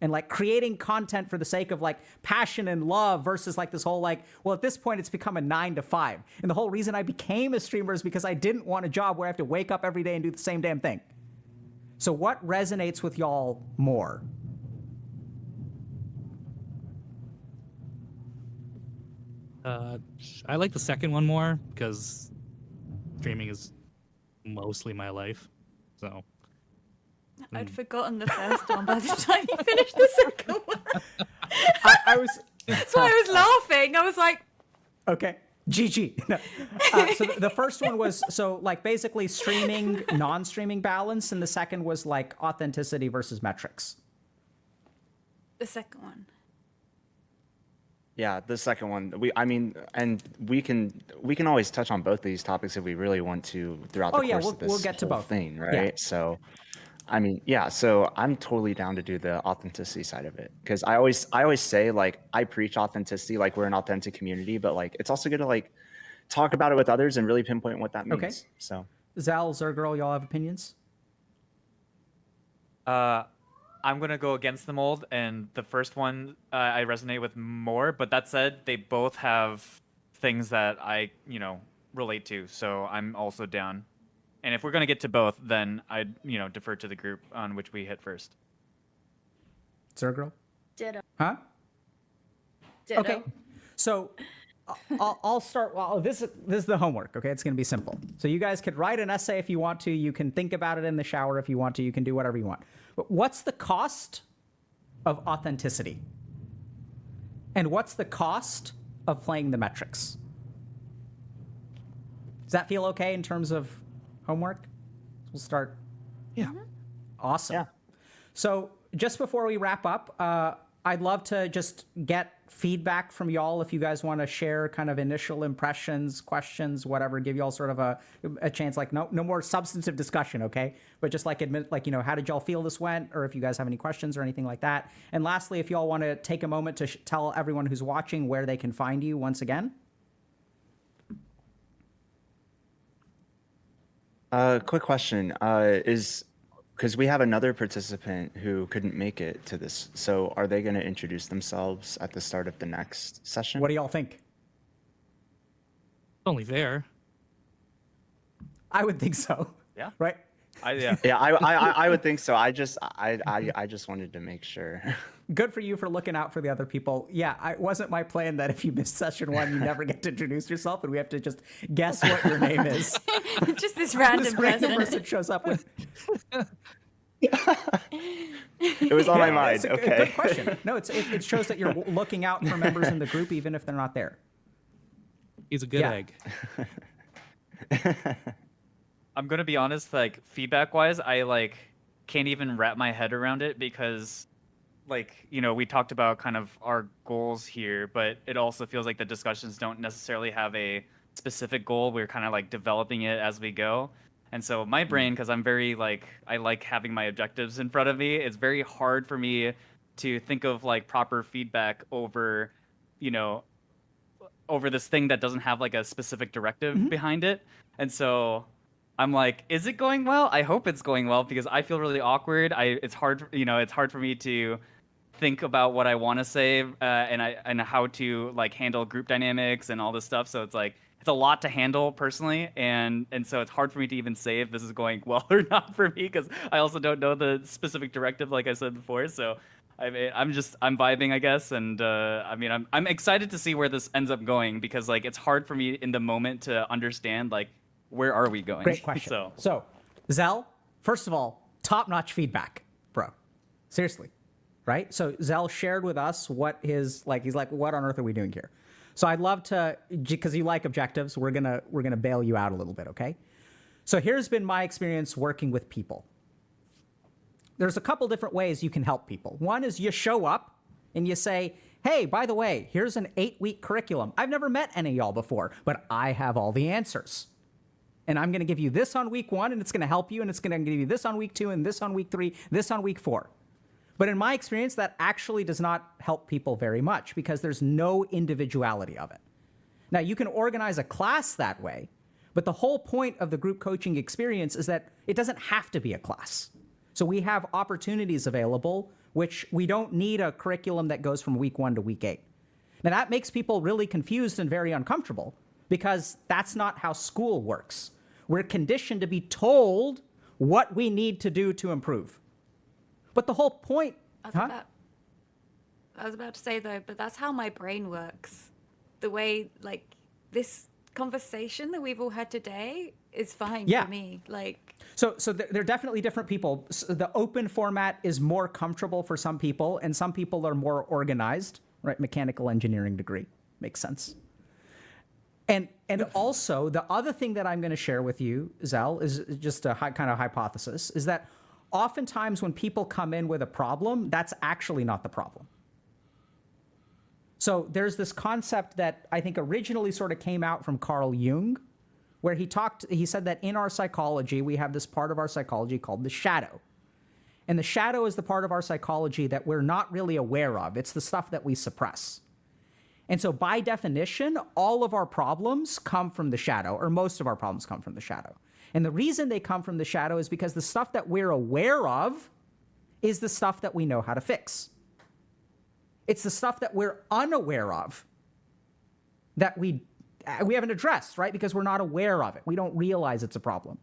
And, like, creating content for the sake of, like, passion and love versus, like, this whole, like, well, at this point it's become a 9 to 5. And the whole reason I became a streamer is because I didn't want a job where I have to wake up every day and do the same damn thing. So what resonates with y'all more? I like the second one more because streaming is mostly my life. So I'd forgotten the first one by the time you finished the second one. I was. So I was laughing. I was like, Okay. GG. No. So the first one was, so, like, basically streaming, non-streaming balance, and the second was, like, authenticity versus metrics. the second one. Yeah, the second one. We can always touch on both of these topics if we really want to throughout the course of this we'll get to whole both. thing, right? Yeah. So, so I'm totally down to do the authenticity side of it, because I always say, like, I preach authenticity, like we're an authentic community, but, like, it's also good to, like, talk about it with others and really pinpoint what that means. Okay. So Zal, Zergirl, y'all have opinions? I'm gonna go against the mold, and the first one I resonate with more. But that said, they both have things that I relate to, so I'm also down. And if we're gonna get to both, then I'd defer to the group on which we hit first. Zergirl? Ditto. Huh? Ditto. Okay. So I'll start. Well, this is the homework. Okay, it's going to be simple. So you guys could write an essay if you want to. You can think about it in the shower if you want to. You can do whatever you want. But what's the cost of authenticity? And what's the cost of playing the metrics? Does that feel okay in terms of homework? We'll start. Yeah. Awesome. Yeah. So just before we wrap up, I'd love to just get feedback from y'all if you guys want to share kind of initial impressions, questions, whatever, give y'all sort of a chance, like no more substantive discussion, okay? But just like admit, like, how did y'all feel this went, or if you guys have any questions or anything like that. And lastly, if y'all want to take a moment to tell everyone who's watching where they can find you once again. Quick question is, because we have another participant who couldn't make it to this, so are they going to introduce themselves at the start of the next session? What do y'all think? Only fair. I would think so. Yeah. Right? Yeah. Yeah, I would think so. I just wanted to make sure. Good for you for looking out for the other people. Yeah, it wasn't my plan that if you miss session 1, you never get to introduce yourself and we have to just guess what your name is. Just this random This random person. person shows up with. It was on my mind. It's a Okay. good question. No, it shows that you're looking out for members in the group even if they're not there. He's a good Yeah. egg. I'm gonna be honest, like feedback wise, I can't even wrap my head around it because we talked about kind of our goals here, but it also feels like the discussions don't necessarily have a specific goal. We're kind of developing it as we go. And so my brain, because I'm very I like having my objectives in front of me, it's very hard for me to think of proper feedback over this thing that doesn't have a specific directive behind it. And so I'm like, is it going well? I hope it's going well because I feel really awkward. It's hard for me to think about what I want to say and how to handle group dynamics and all this stuff. So it's it's a lot to handle personally, and so it's hard for me to even say if this is going well or not for me because I also don't know the specific directive, like I said before. So I'm vibing, I guess, and I'm excited to see where this ends up going because it's hard for me in the moment to understand where are we going. Great question. So Zell, first of all, top-notch feedback, bro. Seriously, right? So Zell shared with us what his he's like, what on earth are we doing here? So I'd love to, because you like objectives, we're gonna bail you out a little bit, okay? So here's been my experience working with people. There's a couple different ways you can help people. One is you show up and you say, hey, by the way, here's an 8-week curriculum. I've never met any of y'all before, but I have all the answers. And I'm going to give you this on week 1, and it's going to help you, and it's going to give you this on week 2, and this on week 3, this on week 4. But in my experience, that actually does not help people very much because there's no individuality of it. Now, you can organize a class that way, but the whole point of the group coaching experience is that it doesn't have to be a class. So we have opportunities available, which we don't need a curriculum that goes from week 1 to week 8. Now, that makes people really confused and very uncomfortable because that's not how school works. We're conditioned to be told what we need to do to improve. But the whole point... I was about to say, though, but that's how my brain works. The way, this conversation that we've all had today is fine for me. So they're definitely different people. So the open format is more comfortable for some people, and some people are more organized, right? Mechanical engineering degree. Makes sense. And also, the other thing that I'm going to share with you, Zell, is just a kind of hypothesis, is that oftentimes when people come in with a problem, that's actually not the problem. So there's this concept that I think originally sort of came out from Carl Jung, where he said that in our psychology, we have this part of our psychology called the shadow. And the shadow is the part of our psychology that we're not really aware of. It's the stuff that we suppress. And so by definition, all of our problems come from the shadow, or most of our problems come from the shadow. And the reason they come from the shadow is because the stuff that we're aware of is the stuff that we know how to fix. It's the stuff that we're unaware of that we haven't addressed, right? Because we're not aware of it. We don't realize it's a problem.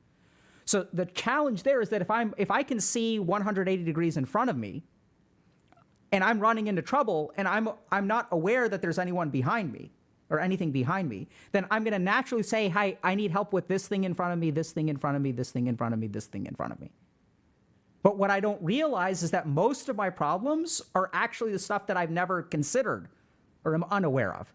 So the challenge there is that if I can see 180 degrees in front of me and I'm running into trouble and I'm not aware that there's anyone behind me or anything behind me, then I'm going to naturally say, hi, I need help with this thing in front of me, this thing in front of me, this thing in front of me, this thing in front of me. But what I don't realize is that most of my problems are actually the stuff that I've never considered or am unaware of.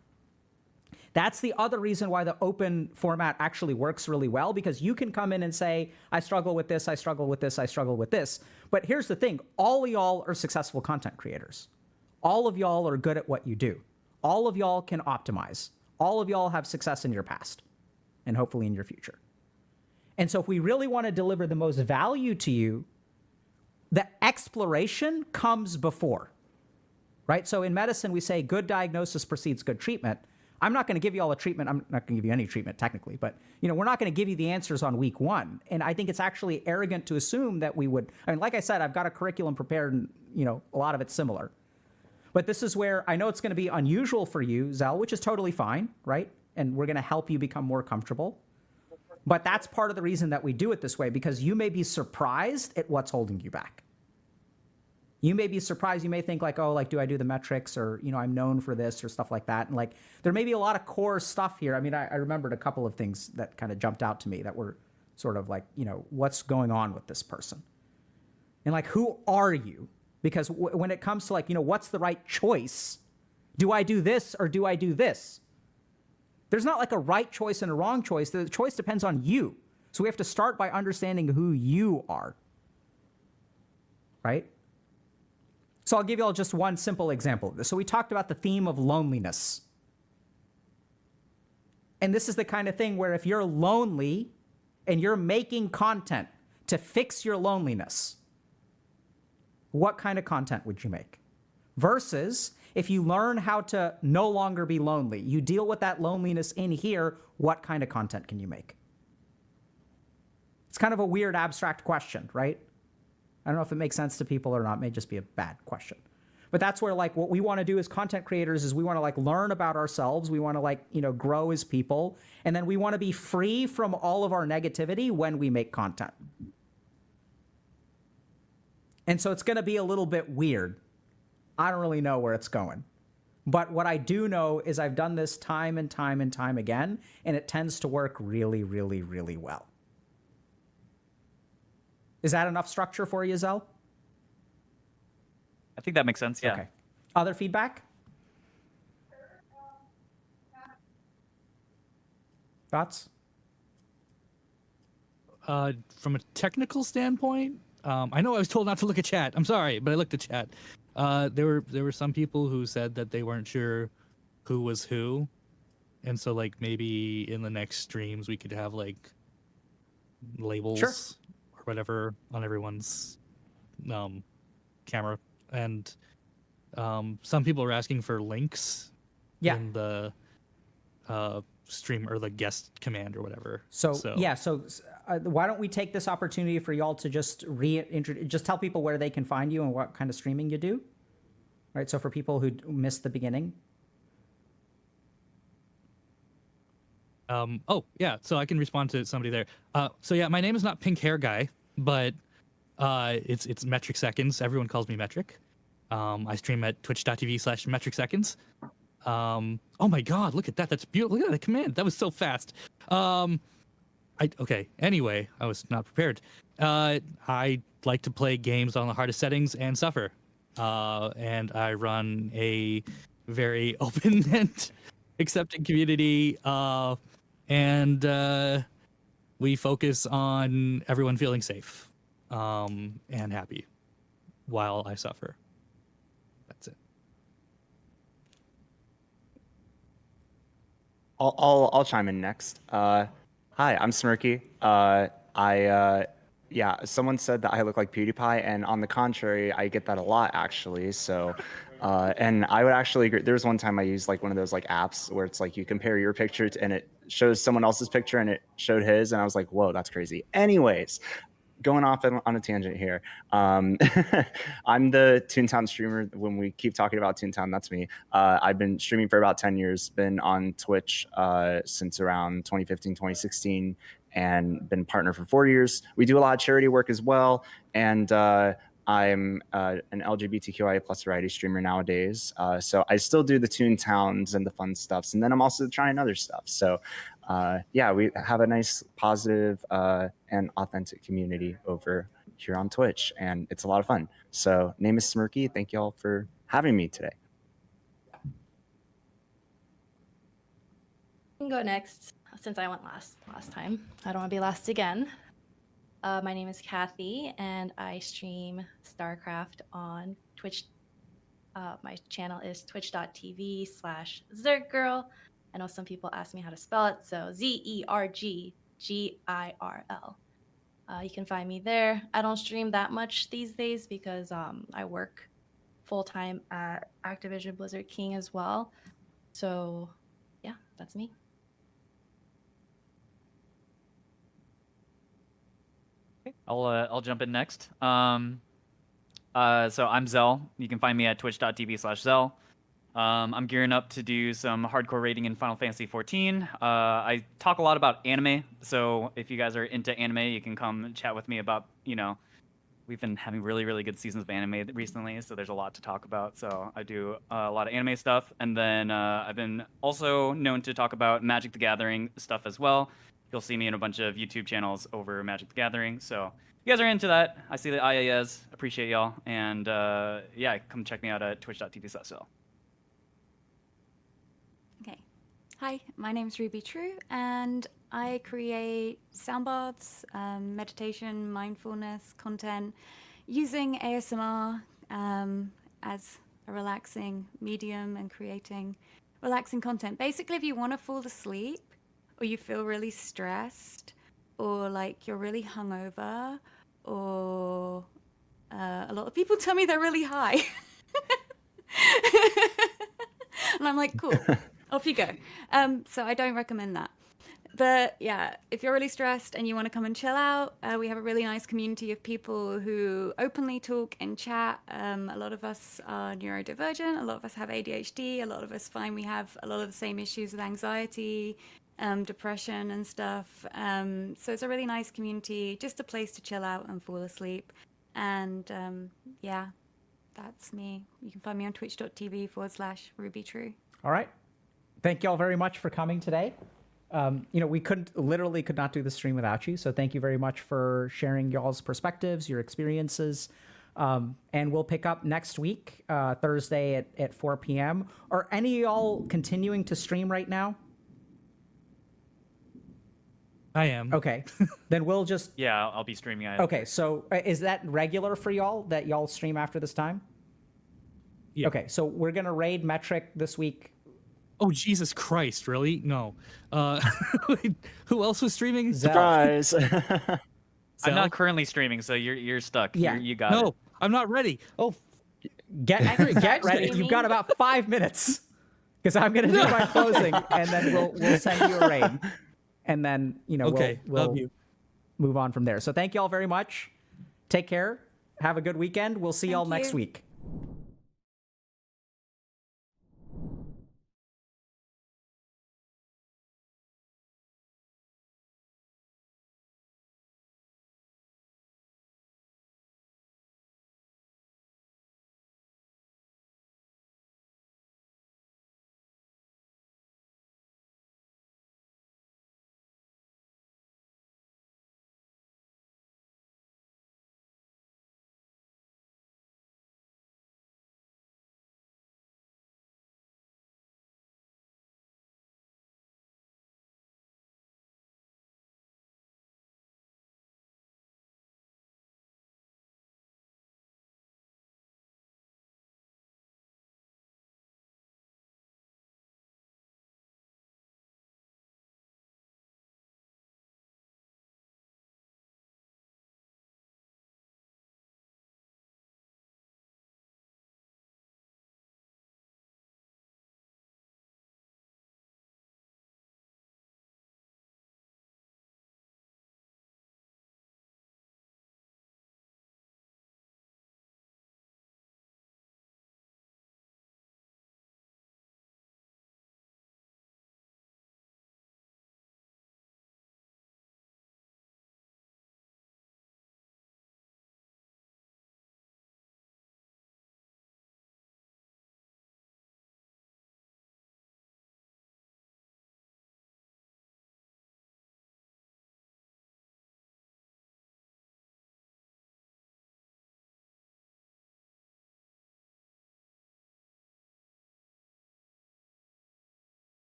That's the other reason why the open format actually works really well, because you can come in and say, I struggle with this, I struggle with this, I struggle with this. But here's the thing, all of y'all are successful content creators. All of y'all are good at what you do. All of y'all can optimize. All of y'all have success in your past and hopefully in your future. And so if we really want to deliver the most value to you, the exploration comes before, right? So in medicine, we say good diagnosis precedes good treatment. I'm not going to give you all the treatment. I'm not going to give you any treatment technically, but we're not going to give you the answers on week 1. And I think it's actually arrogant to assume that we would. I mean, like I said, I've got a curriculum prepared and, a lot of it's similar. But this is where I know it's going to be unusual for you, Zell, which is totally fine, right? And we're going to help you become more comfortable. But that's part of the reason that we do it this way, because you may be surprised at what's holding you back. You may be surprised. You may think like, oh, like, do I do the metrics, or, I'm known for this or stuff like that. And like, there may be a lot of core stuff here. I mean, I remembered a couple of things that kind of jumped out to me that were sort of like, what's going on with this person? And like, who are you? Because when it comes to like, what's the right choice? Do I do this or do I do this? There's not like a right choice and a wrong choice. The choice depends on you. So we have to start by understanding who you are, right? So I'll give you all just one simple example of this. So we talked about the theme of loneliness. And this is the kind of thing where if you're lonely and you're making content to fix your loneliness, what kind of content would you make? Versus if you learn how to no longer be lonely, you deal with that loneliness in here, what kind of content can you make? It's kind of a weird abstract question, right? I don't know if it makes sense to people or not. It may just be a bad question. But that's where like what we want to do as content creators is we want to like learn about ourselves. We want to like, grow as people. And then we want to be free from all of our negativity when we make content. And so it's going to be a little bit weird. I don't really know where it's going. But what I do know is I've done this time and time and time again, and it tends to work really, really, really well. Is that enough structure for you, Zell? I think that makes sense. Yeah. Okay. Other feedback? Thoughts? From a technical standpoint, I know I was told not to look at chat. I'm sorry, but I looked at chat. There were some people who said that they weren't sure who was who, and so like maybe in the next streams we could have like labels. Sure. Whatever on everyone's camera, and some people are asking for links in the stream or the guest command or whatever. So why don't we take this opportunity for y'all to just just tell people where they can find you and what kind of streaming you do, right? So for people who missed the beginning. So I can respond to somebody there. My name is not Pink Hair Guy, but it's Metric Seconds. Everyone calls me Metric. I stream at twitch.tv/Metric Seconds. Oh my God, look at that. That's beautiful. Look at that command. That was so fast. Anyway, I was not prepared. I like to play games on the hardest settings and suffer. And I run a very open and accepting community. And we focus on everyone feeling safe and happy while I suffer. That's it. I'll chime in next. Hi, I'm Smirky. Someone said that I look like PewDiePie, and on the contrary, I get that a lot actually. So, and I would actually agree. There was one time I used like one of those like apps where it's like you compare your picture and it shows someone else's picture and it showed his, and I was like, whoa, that's crazy. Anyways, going off on a tangent here. I'm the Toontown streamer. When we keep talking about Toontown, that's me. I've been streaming for about 10 years, been on Twitch since around 2015, 2016, and been partner for 4 years. We do a lot of charity work as well. And I'm an LGBTQIA plus variety streamer nowadays. So I still do the Toontowns and the fun stuffs. And then I'm also trying other stuff. So we have a nice, positive, and authentic community over here on Twitch, and it's a lot of fun. So, name is Smirky. Thank y'all for having me today. I can go next since I went last time. I don't want to be last again. My name is Kathy, and I stream StarCraft on Twitch. My channel is twitch.tv/zerggirl. I know some people ask me how to spell it, so ZERGGIRL. You can find me there. I don't stream that much these days because I work full-time at Activision Blizzard King as well. So yeah, that's me. I'll jump in next. So I'm Zell. You can find me at twitch.tv/Zell. I'm gearing up to do some hardcore raiding in Final Fantasy XIV. I talk a lot about anime, so if you guys are into anime, you can come chat with me about, we've been having really, really good seasons of anime recently, so there's a lot to talk about. So I do a lot of anime stuff, and then I've been also known to talk about Magic the Gathering stuff as well. You'll see me in a bunch of YouTube channels over Magic the Gathering, so if you guys are into that, I see the IAS, appreciate y'all, and yeah, come check me out at twitch.tv/Zell. Okay. Hi, my name's Ruby True, and I create soundbaths, meditation, mindfulness content using ASMR as a relaxing medium and creating relaxing content. Basically, if you want to fall asleep or you feel really stressed or like you're really hungover or a lot of people tell me they're really high. And I'm like, cool, off you go. So I don't recommend that. But yeah, if you're really stressed and you want to come and chill out, we have a really nice community of people who openly talk and chat. A lot of us are neurodivergent. A lot of us have ADHD. A lot of us find we have a lot of the same issues with anxiety, depression and stuff. So it's a really nice community, just a place to chill out and fall asleep. And yeah, that's me. You can find me on twitch.tv/RubyTrue. All right. Thank you all very much for coming today. We could not do the stream without you. So thank you very much for sharing y'all's perspectives, your experiences. And we'll pick up next week, Thursday at 4 p.m. Are any of y'all continuing to stream right now? I am. Okay. Then we'll just... Yeah, I'll be streaming. Okay, so is that regular for y'all, that y'all stream after this time? Yeah. Okay, so we're going to raid Metric this week. Oh, Jesus Christ, really? No. Who else was streaming? Surprise! I'm Zell? not currently streaming, so you're stuck. Yeah. You got it. No, I'm not ready. Oh, Get ready. You've got about 5 minutes, because I'm going to do my closing, and then we'll send you a raid. And then, okay. we'll Love you. move on from there. So thank you all very much. Take care. Have a good weekend. We'll see y'all Thank next you. week.